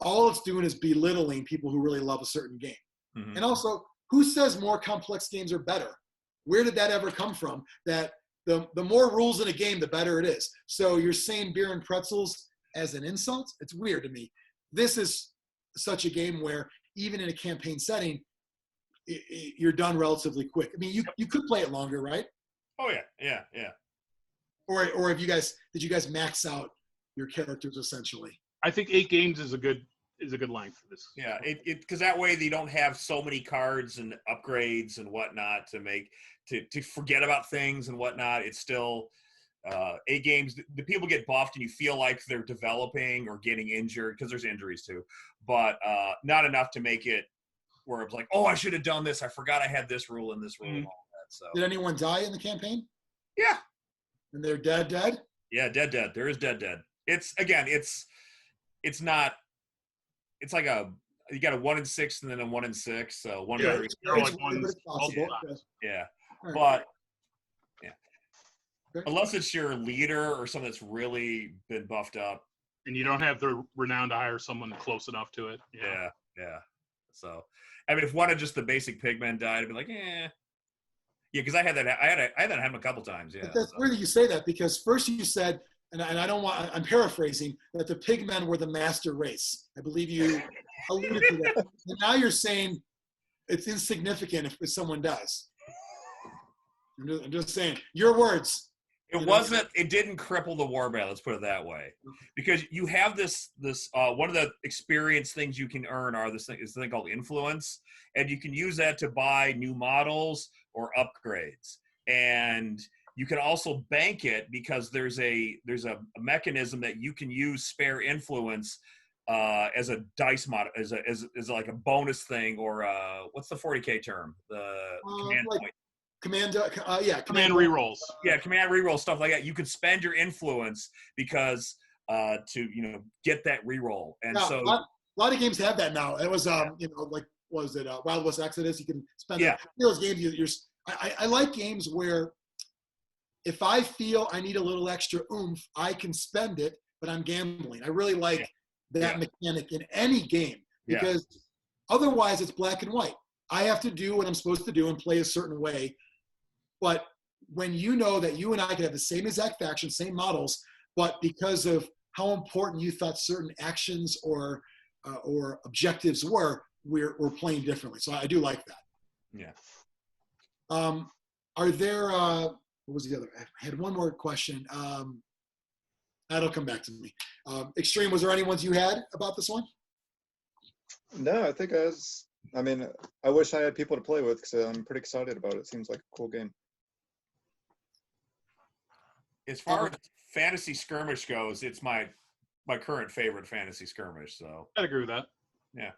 all it's doing is belittling people who really love a certain game. Mm-hmm. And also, who says more complex games are better? Where did that ever come from? That the more rules in a game, the better it is. So you're saying beer and pretzels as an insult? It's weird to me. This is such a game where even in a campaign setting, you're done relatively quick. I mean, you could play it longer, right? Oh yeah. Or did you guys max out your characters essentially? I think 8 games is a good length for this. Yeah, because that way you don't have so many cards and upgrades and whatnot to forget about things and whatnot. It's still 8 games. The people get buffed and you feel like they're developing or getting injured because there's injuries too, but not enough to make it where it's like, oh, I should have done this. I forgot I had this rule and this rule and all that. So did anyone die in the campaign? Yeah. And they're dead? Yeah, dead. There is dead. It's not. It's like a you got a 1 in 6 and then a 1 in 6. So one Yeah, every. you're like It's one. possible. Yeah, All right. but yeah, Okay. unless it's your leader or someone that's really been buffed up. And you don't have the renown to hire someone close enough to it. Yeah. So, I mean, if one of just the basic pigmen died, I'd be like, Yeah, because I had that. I had that happen a couple times. Yeah. But that's weird that you say that, because first you said, and I don't want, I'm paraphrasing, that the pigmen were the master race. I believe you alluded to that. And now you're saying it's insignificant if someone dies. I'm just saying, your words. It wasn't. It didn't cripple the warband. Let's put it that way, because you have this. One of the experience things you can earn are this thing called influence, and you can use that to buy new models or upgrades. And you can also bank it, because there's a mechanism that you can use spare influence as a dice mod, as like a bonus thing, or what's the 40K term? The command point. Command rerolls. Yeah, command reroll, stuff like that. You can spend your influence because to get that reroll, and so a lot of games have that now. It was like, what was it, Wild West Exodus? You can spend those games. I like games where if I feel I need a little extra oomph, I can spend it, but I'm gambling. I really like that mechanic in any game, because otherwise it's black and white. I have to do what I'm supposed to do and play a certain way. But when you know that you and I could have the same exact faction, same models, but because of how important you thought certain actions or objectives were, we're playing differently. So I do like that. Yeah. Are there, what was the other? I had one more question. That'll come back to me. Xtreme, was there any ones you had about this one? No, I think I wish I had people to play with, because I'm pretty excited about it. It seems like a cool game. As far as fantasy skirmish goes, it's my current favorite fantasy skirmish. So I'd agree with that. Yeah.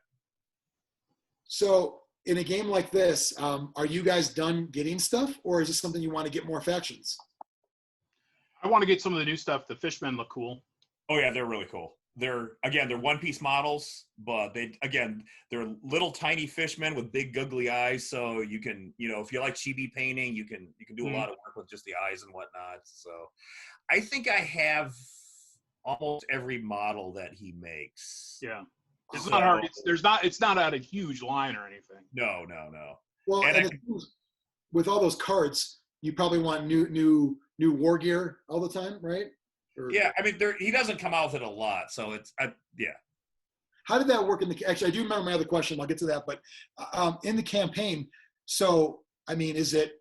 So in a game like this, are you guys done getting stuff, or is this something you want to get more factions? I want to get some of the new stuff. The fishmen look cool. Oh yeah, they're really cool. They're one-piece models, but they're little tiny fishmen with big googly eyes. So you can, if you like chibi painting, you can do a lot of work with just the eyes and whatnot. So I think I have almost every model that he makes. Yeah, it's not hard. It's not out a huge line or anything. No. Well, and with all those cards, you probably want new war gear all the time, right? Yeah, I mean, he doesn't come out with it a lot, so it's How did that work actually, I do remember my other question. I'll get to that, but in the campaign, so I mean, is it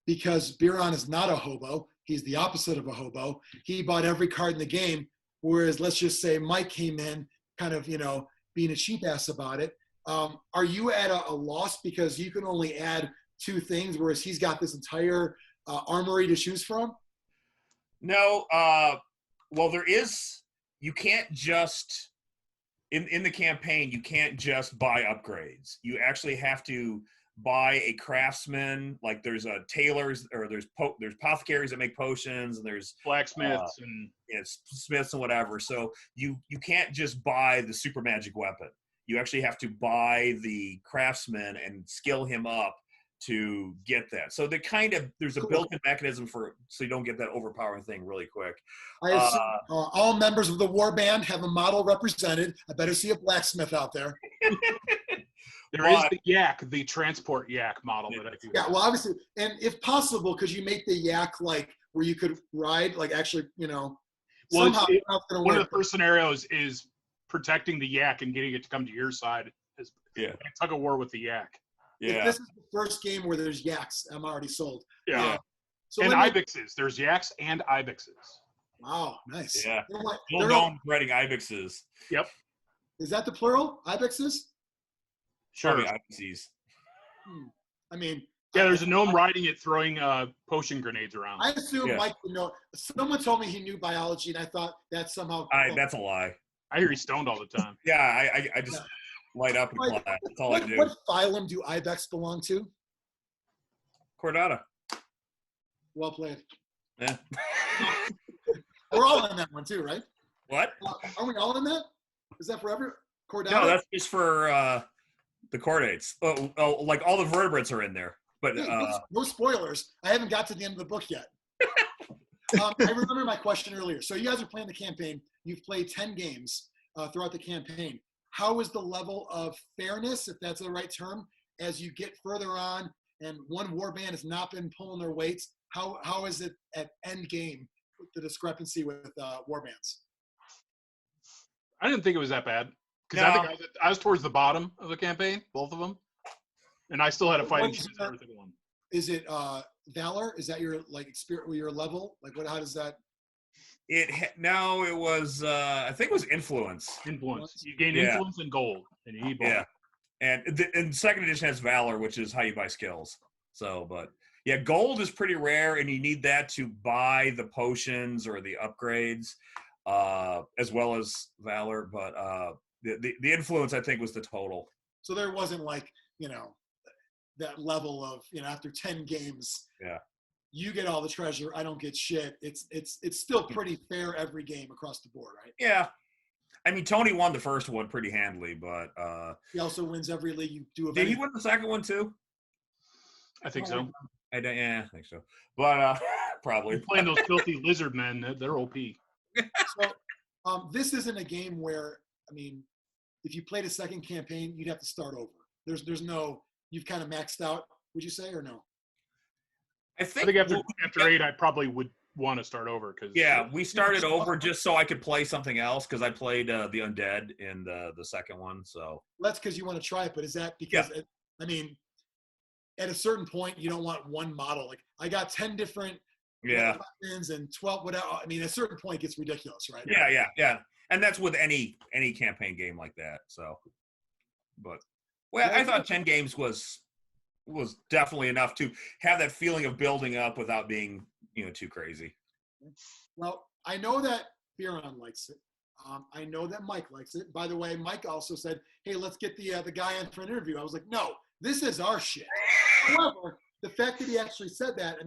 because Biran is not a hobo? He's the opposite of a hobo. He bought every card in the game, whereas let's just say Mike came in, kind of being a cheap ass about it. Are you at a loss because you can only add 2 things, whereas he's got this entire armory to choose from? No. Well, you can't just, in the campaign, you can't just buy upgrades. You actually have to buy a craftsman. Like there's tailors, or there's apothecaries that make potions, and there's blacksmiths and smiths and whatever. So you can't just buy the super magic weapon. You actually have to buy the craftsman and skill him up to get that. So there's a built-in mechanism so you don't get that overpowering thing really quick. I assume all members of the war band have a model represented. I better see a blacksmith out there. There is the yak, the transport yak model that I do. Yeah, well, obviously, and if possible, could you make the yak like where you could ride, like actually, Well, somehow one of the first scenarios is protecting the yak and getting it to come to your side. Tug of war with the yak. Yeah. If this is the first game where there's yaks, I'm already sold. Yeah. So and ibexes. There's yaks and ibexes. Wow, nice. Yeah. They're gnome breeding ibexes. Yep. Is that the plural? Ibexes? Sure. Ibexes. I mean. Yeah, there's a gnome riding it, throwing potion grenades around. I assume Mike would know. Someone told me he knew biology, and I thought that somehow. That's a lie. I hear he's stoned all the time. Yeah, I just light up and clap. That's all I do. What phylum do ibex belong to? Chordata. Well played. Yeah. We're all in that one too, right? What? Are we all in that? Is that forever? chordata? No, that's just for the chordates. Oh, like all the vertebrates are in there. But Hey, no spoilers. I haven't got to the end of the book yet. I remember my question earlier. So you guys are playing the campaign. You've played 10 games throughout the campaign. How is the level of fairness, if that's the right term, as you get further on and one warband has not been pulling their weights? How is it at end game, the discrepancy with warbands? I didn't think it was that bad because No. I think I was towards the bottom of the campaign, both of them, and I still had a fighting chance in every single one. Is it valor? Is that your your level? Like what? How does that? No, it was. I think it was influence. Influence. You gain Yeah. influence and gold, and you need both. Yeah, and second edition has valor, which is how you buy skills. So, but yeah, gold is pretty rare, and you need that to buy the potions or the upgrades, as well as valor. But the influence, I think, was the total. So there wasn't like that level of after 10 games. Yeah. You get all the treasure. I don't get shit. It's still pretty fair every game across the board, right? Yeah. I mean, Tony won the first one pretty handily, but he also wins every league you do. Did he win the second one too? I think so. I think so. But probably You're playing those filthy lizard men. They're OP. So this isn't a game where if you played a second campaign, you'd have to start over. There's no. You've kind of maxed out. Would you say or no? I think after 8, I probably would want to start over because we started over just so I could play something else because I played the Undead in the second one. So that's because you want to try it, but is that because at a certain point you don't want one model? Like I got 10 different weapons and 12 whatever. I mean, at a certain point it gets ridiculous, right? Yeah, and that's with any campaign game like that. So, but I thought 10 games was definitely enough to have that feeling of building up without being too crazy. Well, I know that Biran likes it. I know that Mike likes it. By the way, Mike also said, "Hey, let's get the guy in for an interview." I was like, "No, this is our shit." However, the fact that he actually said that,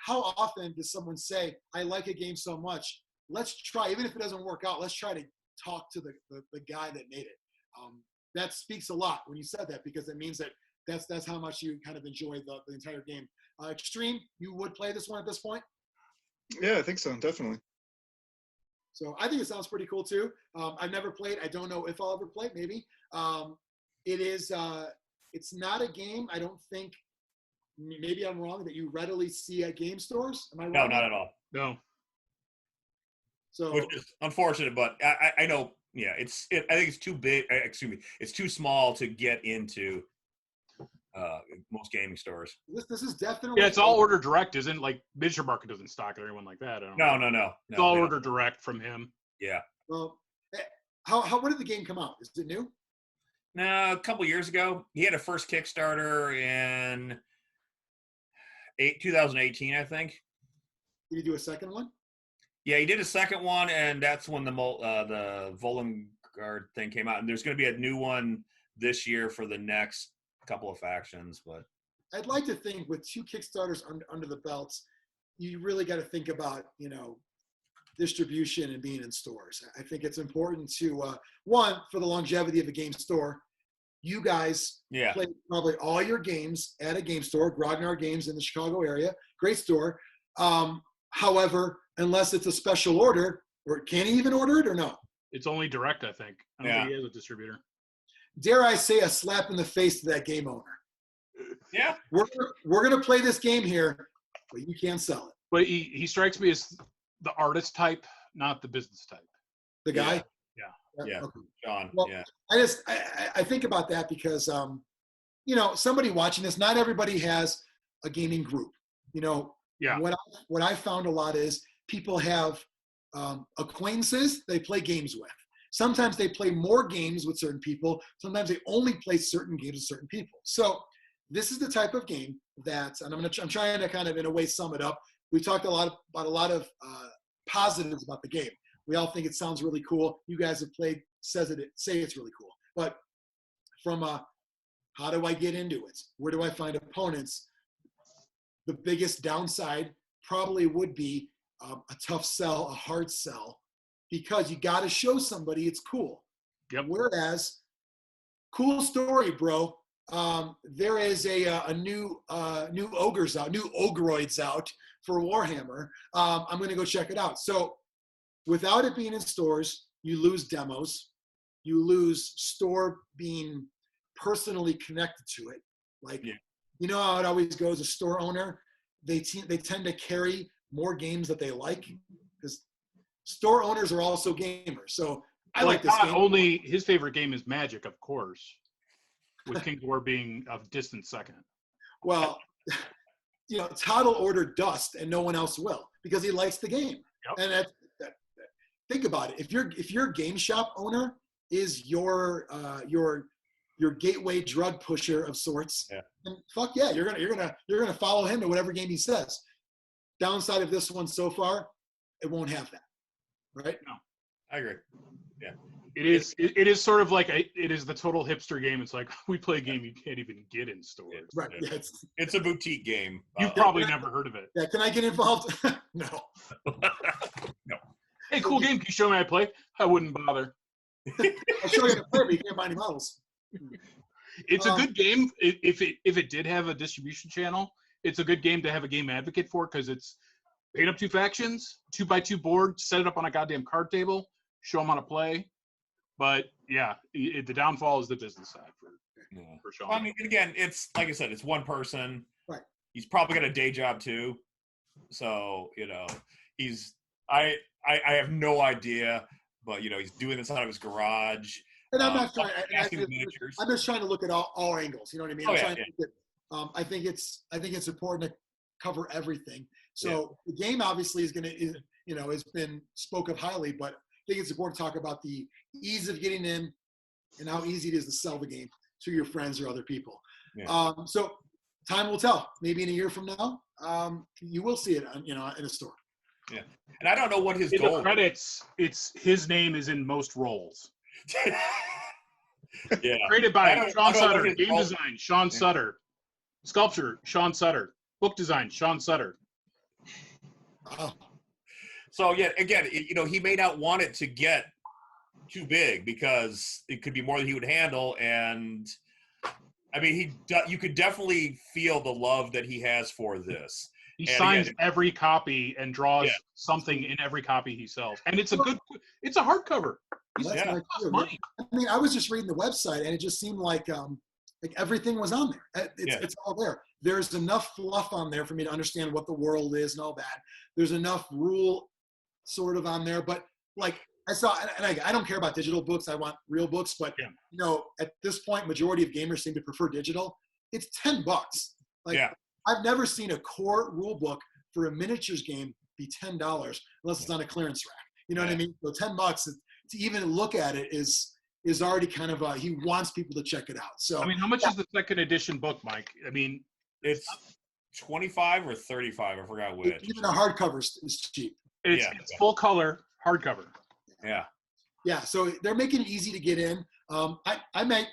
how often does someone say, "I like a game so much, let's try, even if it doesn't work out, let's try to talk to the guy that made it." That speaks a lot when you said that because it means that that's how much you kind of enjoy the entire game. Xtreme, you would play this one at this point? Yeah, I think so, definitely. So I think it sounds pretty cool too. I've never played. I don't know if I'll ever play. Maybe. It is. It's not a game. I don't think. Maybe I'm wrong. That you readily see at game stores. Am I wrong? No, not at all. No. So which is unfortunate, but I know. Yeah, I think it's too big. Excuse me. It's too small to get into most gaming stores. This is definitely. Yeah, it's all order direct, isn't like Miniature Market doesn't stock it or anyone like that. I don't know. No. It's all order direct from him. Yeah. Well, when did the game come out? Is it new? No, a couple years ago. He had a first Kickstarter in 2018, I think. Did he do a second one? Yeah, he did a second one, and that's when the Volungard thing came out. And there's going to be a new one this year for the next couple of factions. But I'd like to think with 2 Kickstarters under the belts, you really got to think about distribution and being in stores. I think it's important to one, for the longevity of a game store. You guys play probably all your games at a game store, Grognard Games in the Chicago area, great store. However, unless it's a special order, or can he even order it or no? It's only direct, I think. I don't think he has a distributor. Dare I say a slap in the face to that game owner? Yeah. We're gonna play this game here, but you can't sell it. But he strikes me as the artist type, not the business type. The guy? Yeah. Okay. John. Well, yeah. I think about that because somebody watching this, not everybody has a gaming group. What I found a lot is people have acquaintances they play games with. Sometimes they play more games with certain people. Sometimes they only play certain games with certain people. So this is the type of game that, and I'm trying to kind of in a way sum it up. We talked about a lot of positives about the game. We all think it sounds really cool. You guys have played, say it's really cool. But from how do I get into it? Where do I find opponents? The biggest downside probably would be a tough sell, a hard sell, because you got to show somebody it's cool. Yep. Whereas, cool story, bro. There is a new ogres out, new ogroids out for Warhammer. I'm going to go check it out. So without it being in stores, you lose demos. You lose store being personally connected to it. Like, you know how it always goes, a store owner, they tend to carry more games that they like, because store owners are also gamers. So I like this game. Only his favorite game is Magic, of course, with King's War being a distant second. Well, you know, Todd will order Dust and no one else will, because he likes the game. Yep. And think about it. If your game shop owner is your gateway drug pusher of sorts, then fuck yeah, you're gonna follow him to whatever game he says. Downside of this one so far, it won't have that, right? No, I agree. Yeah, it is sort of like it is the total hipster game. It's like, we play a game you can't even get in stores. Right. Yeah. Yeah, It's a boutique game. You've probably never heard of it. yeah. Can I get involved? No. No. Hey, cool game. Can you show me how to play? I wouldn't bother. I'll show you the play, but you can't buy any models. It's a good game. If it did have a distribution channel, it's a good game to have a game advocate for, because it's paint up 2 factions, 2x2 board, set it up on a goddamn card table, show them how to play. But yeah, the downfall is the business side for Sean. I mean, again, it's like I said, it's one person. Right. He's probably got a day job too, so you know, I have no idea, but you know, he's doing this out of his garage. And I'm not trying. I'm just trying to look at all angles. You know what I mean? I think it's important to cover everything. So the game obviously has been spoke of highly, but I think it's important to talk about the ease of getting in and how easy it is to sell the game to your friends or other people. Yeah. So time will tell. Maybe in a year from now, you will see it, in a store. Yeah, and I don't know what his in goal. The credits, it's his name is in most roles. Yeah. Created by Sean Sutter. Game design, Sean Sutter. Sculpture, Sean Sutter. Book design, Sean Sutter. Oh. So yeah, again, he may not want it to get too big, because it could be more than he would handle. And I mean, you could definitely feel the love that he has for this. He signs every copy and draws something in every copy he sells, and it's a hardcover. Money. I mean, I was just reading the website, and it just seemed like everything was on there. It's all there. There's enough fluff on there for me to understand what the world is and all that. There's enough rule sort of on there, but like I saw, and I don't care about digital books. I want real books, but at this point, majority of gamers seem to prefer digital. It's $10. I've never seen a core rule book for a miniatures game be $10 unless it's on a clearance rack. You know what I mean? So $10 to even look at it is already kind of he wants people to check it out. So I mean, how much is the second edition book, Mike? I mean, it's 25 or 35. I forgot which. Even a hardcover is cheap. It's full color hardcover. Yeah. Yeah. So they're making it easy to get in. I might,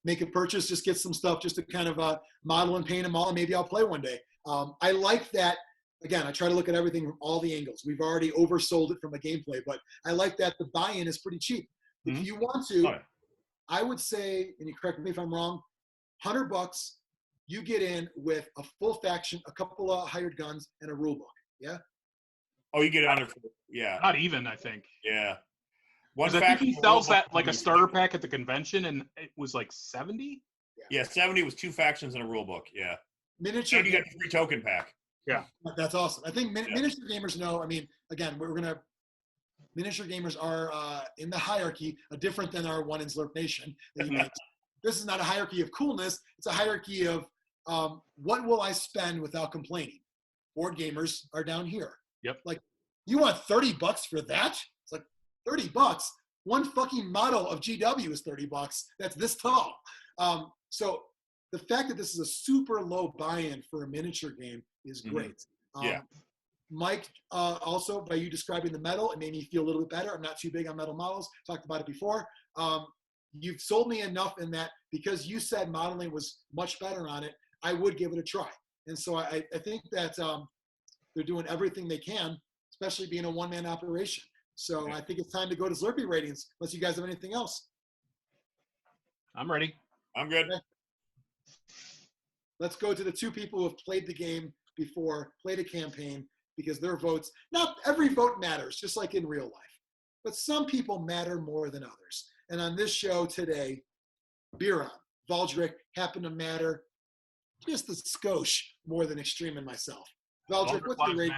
make a purchase, just get some stuff just to kind of model and paint them all, and maybe I'll play one day. I like that. Again, I try to look at everything from all the angles. We've already oversold it from a gameplay, but I like that the buy-in is pretty cheap. If you want to, I would say, and you correct me if I'm wrong, $100, you get in with a full faction, a couple of hired guns, and a rule book. Yeah. Oh, you get it under. Yeah. Not even, I think. Yeah. I think he sells that like a starter pack at the convention, and it was like 70. Yeah, 70 was 2 factions and a rule book. Yeah. Miniature. And you got the free token pack. Yeah. That's awesome. I think miniature gamers know. I mean, again, miniature gamers are in the hierarchy, different than our one in Zlurp Nation. This is not a hierarchy of coolness. It's a hierarchy of what will I spend without complaining. Board gamers are down here. Yep. Like, you want $30 for that? It's like $30. One fucking model of GW is $30. That's this tall. So the fact that this is a super low buy-in for a miniature game is great. Mike, also by you describing the metal, it made me feel a little bit better. I'm not too big on metal models. Talked about it before. You've sold me enough in that because you said modeling was much better on it, I would give it a try. And so I think that they're doing everything they can, especially being a one-man operation. So I think it's time to go to Zlurpee ratings, unless you guys have anything else. I'm ready. I'm good. Okay. Let's go to the two people who have played the game before, played a campaign, because their votes, not every vote matters, just like in real life. But some people matter more than others. And on this show today, Biran, Valdric happen to matter just a skosh more than Xtreme and myself. Valdric, what's the rate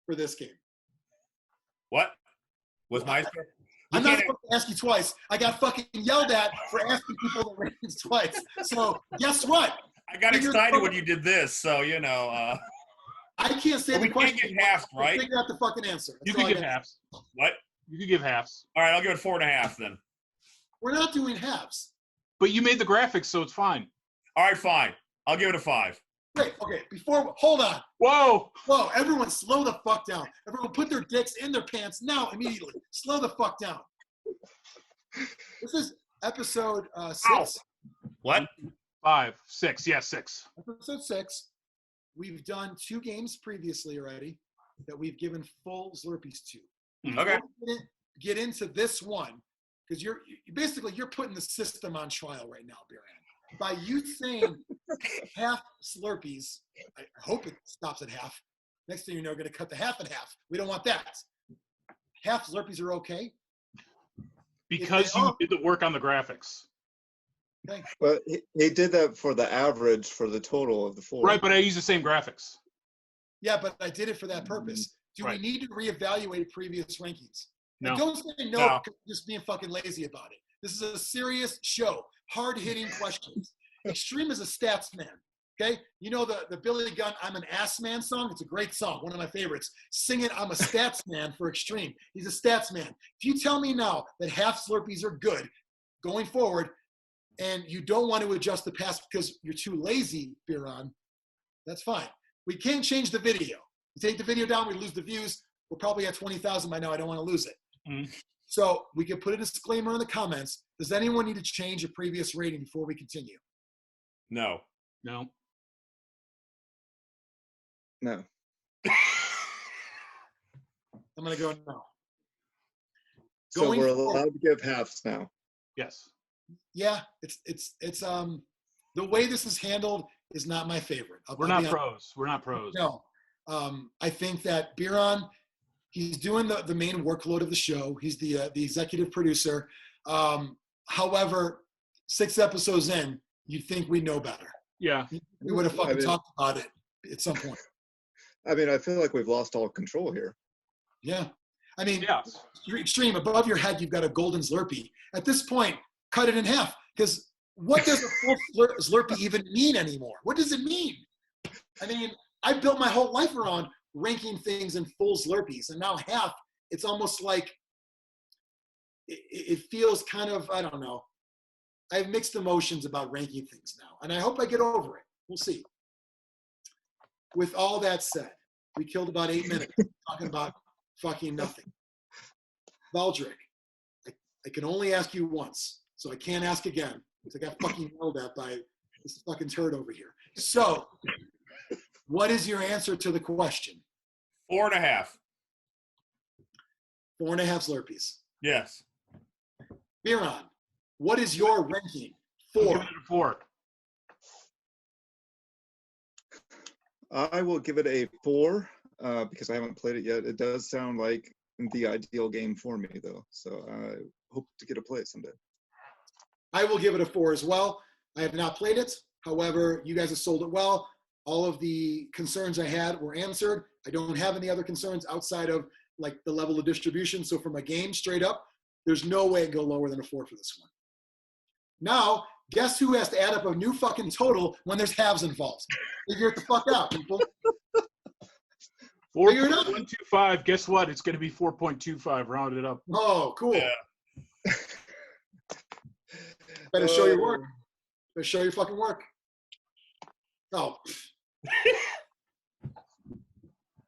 for this game? What? Was my I'm not supposed to ask you twice. I got fucking yelled at for asking people the ratings twice. So guess what? I got excited when you did this, so you know. I can't say the question. Can't get halves, right? Figure out the fucking answer. You can give halves. What? You can give halves. All right, I'll give it 4.5 then. We're not doing halves. But you made the graphics, so it's fine. All right, fine. I'll give it a 5. Wait, okay. Hold on. Whoa! Whoa! Everyone, slow the fuck down. Everyone, put their dicks in their pants now, immediately. Slow the fuck down. This is episode 6. Ow. What? 5, 6. Yeah, 6. Episode 6. We've done 2 games previously already that we've given full Zlurpees to. Okay. Get into this one because you're putting the system on trial right now, Biran. By you saying half Zlurpees, I hope it stops at half. Next thing you know, we're going to cut the half in half. We don't want that. Half Zlurpees are okay. Because you did the work on the graphics. Okay. But he did that for the average for the total of the 4. Right, but I use the same graphics. Yeah, but I did it for that purpose. Do we need to reevaluate previous rankings? No. And don't say no, just being fucking lazy about it. This is a serious show. Hard-hitting questions. Xtreme is a stats man. Okay? You know the Billy Gunn I'm an ass man song? It's a great song, one of my favorites. Sing it, I'm a stats man for Xtreme. He's a stats man. If you tell me now that half Zlurpees are good going forward, and you don't want to adjust the past because you're too lazy, Biran, that's fine. We can't change the video. We take the video down, we lose the views. We're probably at 20,000 by now. I don't want to lose it. Mm-hmm. So we can put a disclaimer in the comments. Does anyone need to change a previous rating before we continue? No. No. No. I'm going to go no. So we're allowed to give halves now. Yes. Yeah, it's the way this is handled is not my favorite. We're not pros. We're not pros. No. I think that Biran, he's doing the main workload of the show. He's the executive producer. However, 6 episodes in, you'd think we know better. Yeah. We would have fucking talked about it at some point. I mean, I feel like we've lost all control here. Yeah. I mean, yes. Xtreme, above your head, you've got a golden Zlurpee. At this point, cut it in half. Because what does a full Zlurpee even mean anymore? What does it mean? I mean, I built my whole life around ranking things in full Zlurpees. And now half, it's almost like it feels kind of, I don't know. I have mixed emotions about ranking things now. And I hope I get over it. We'll see. With all that said, we killed about 8 minutes talking about fucking nothing. Valdric, I can only ask you once, so I can't ask again because I got fucking yelled at by this fucking turd over here. So, what is your answer to the question? 4.5. 4.5 Zlurpees. Yes. Biran, what is your ranking? 4. Give it a 4. I will give it a 4 because I haven't played it yet. It does sound like the ideal game for me, though. So I hope to get to play it someday. I will give it a 4 as well. I have not played it. However, you guys have sold it well. All of the concerns I had were answered. I don't have any other concerns outside of like the level of distribution. So for my game, straight up, there's no way I can go lower than a 4 for this one. Now, guess who has to add up a new fucking total when there's halves involved? Figure it the fuck out, people. 4.125. Guess what? It's going to be 4.25. Rounded up. Oh, cool. Yeah. Better show your work. Better show your fucking work. Oh.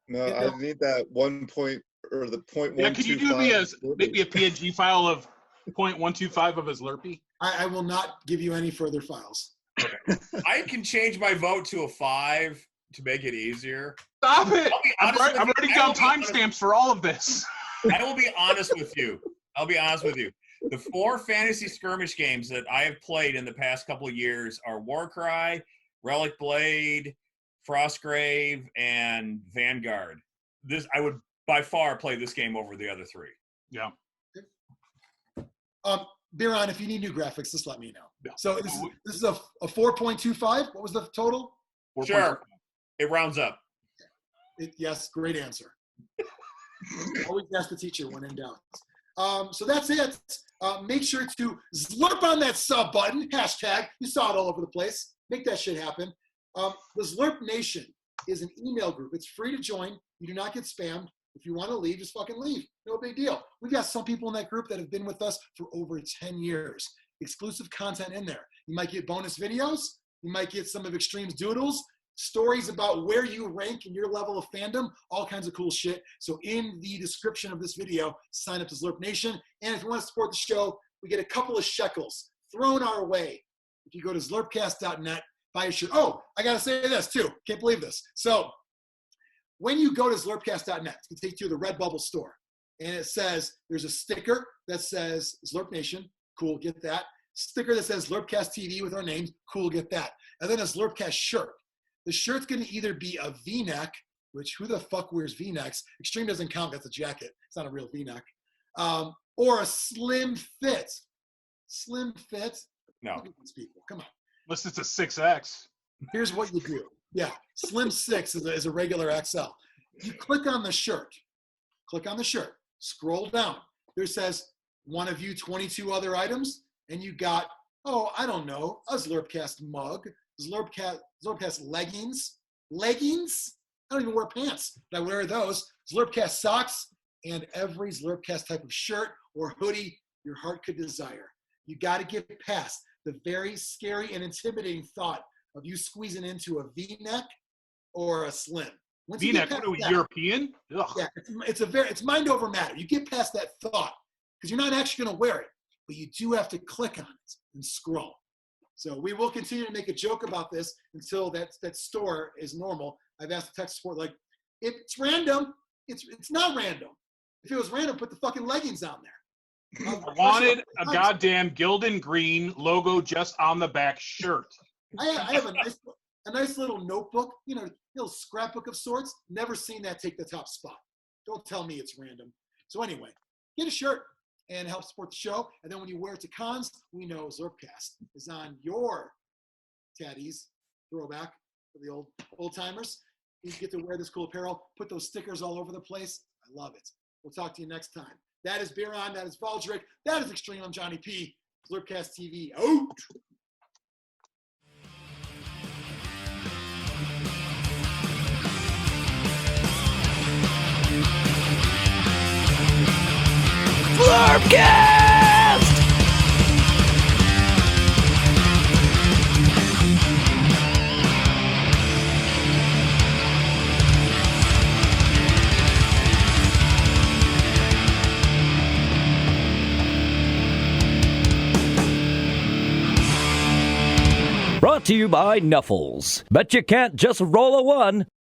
No, I need that 1 point or the 0.125. Yeah, could you do me maybe a PNG file of 0.125 of a Zlurpee? I will not give you any further files. Okay. I can change my vote to a 5 to make it easier. Stop it! I'm writing down timestamps for all of this. I will be honest with you. I'll be honest with you. The 4 fantasy skirmish games that I have played in the past couple of years are Warcry, Relicblade, Frostgrave, and Vanguard. I would by far play this game over the other 3. Yeah. Biran, if you need new graphics, just let me know. Yeah. So this is a 4.25. What was the total? Sure. It rounds up. Yes, great answer. Always ask the teacher when in doubt. So that's it. Make sure to slurp on that sub button. Hashtag. You saw it all over the place. Make that shit happen. The Zlurp Nation is an email group. It's free to join. You do not get spammed. If you want to leave, just fucking leave. No big deal. We've got some people in that group that have been with us for over 10 years. Exclusive content in there. You might get bonus videos. You might get some of Xtreme's doodles, stories about where you rank in your level of fandom, all kinds of cool shit. So in the description of this video, sign up to Zlurp Nation. And if you want to support the show, we get a couple of shekels thrown our way. If you go to zlurpcast.net, buy a shirt. Oh, I got to say this too. Can't believe this. So when you go to zlurpcast.net, it's going to take you to the Redbubble store. And it says, there's a sticker that says Zlurp Nation. Cool, get that. Sticker that says Zlurpcast TV with our names. Cool, get that. And then a Zlurpcast shirt. The shirt's going to either be a V-neck, which who the fuck wears V-necks? Xtreme doesn't count. That's a jacket. It's not a real V-neck. Or a slim fit. Slim fit? No. Look at these people. Come on. Unless it's a 6X. Here's what you do. Yeah, Slim 6 is a regular XL. You click on the shirt. Click on the shirt. Scroll down. There says, want to view 22 other items? And you got, oh, I don't know, a Zlurpcast mug, Zlurpcast leggings. Leggings? I don't even wear pants, but I wear those. Zlurpcast socks and every Zlurpcast type of shirt or hoodie your heart could desire. You got to get past the very scary and intimidating thought of you squeezing into a V-neck or a slim. V-neck, what are we, European? Ugh. Yeah, it's mind over matter. You get past that thought because you're not actually going to wear it, but you do have to click on it and scroll. So we will continue to make a joke about this until that store is normal. I've asked the tech support, like, if it's random, it's not random. If it was random, put the fucking leggings on there. I wanted a goddamn Gildan green logo just on the back shirt. I have a nice little notebook, little scrapbook of sorts. Never seen that take the top spot. Don't tell me it's random. So anyway, get a shirt and help support the show. And then when you wear it to cons, we know Zlurpcast is on your tatties throwback for the old timers. You get to wear this cool apparel, put those stickers all over the place. I love it. We'll talk to you next time. That is Biran. That is Valdric. That is Xtreme. I'm Jonny P. Zlurpcast TV. Out. Zlurpcast! Brought to you by Nuffles. Bet you can't just roll a one.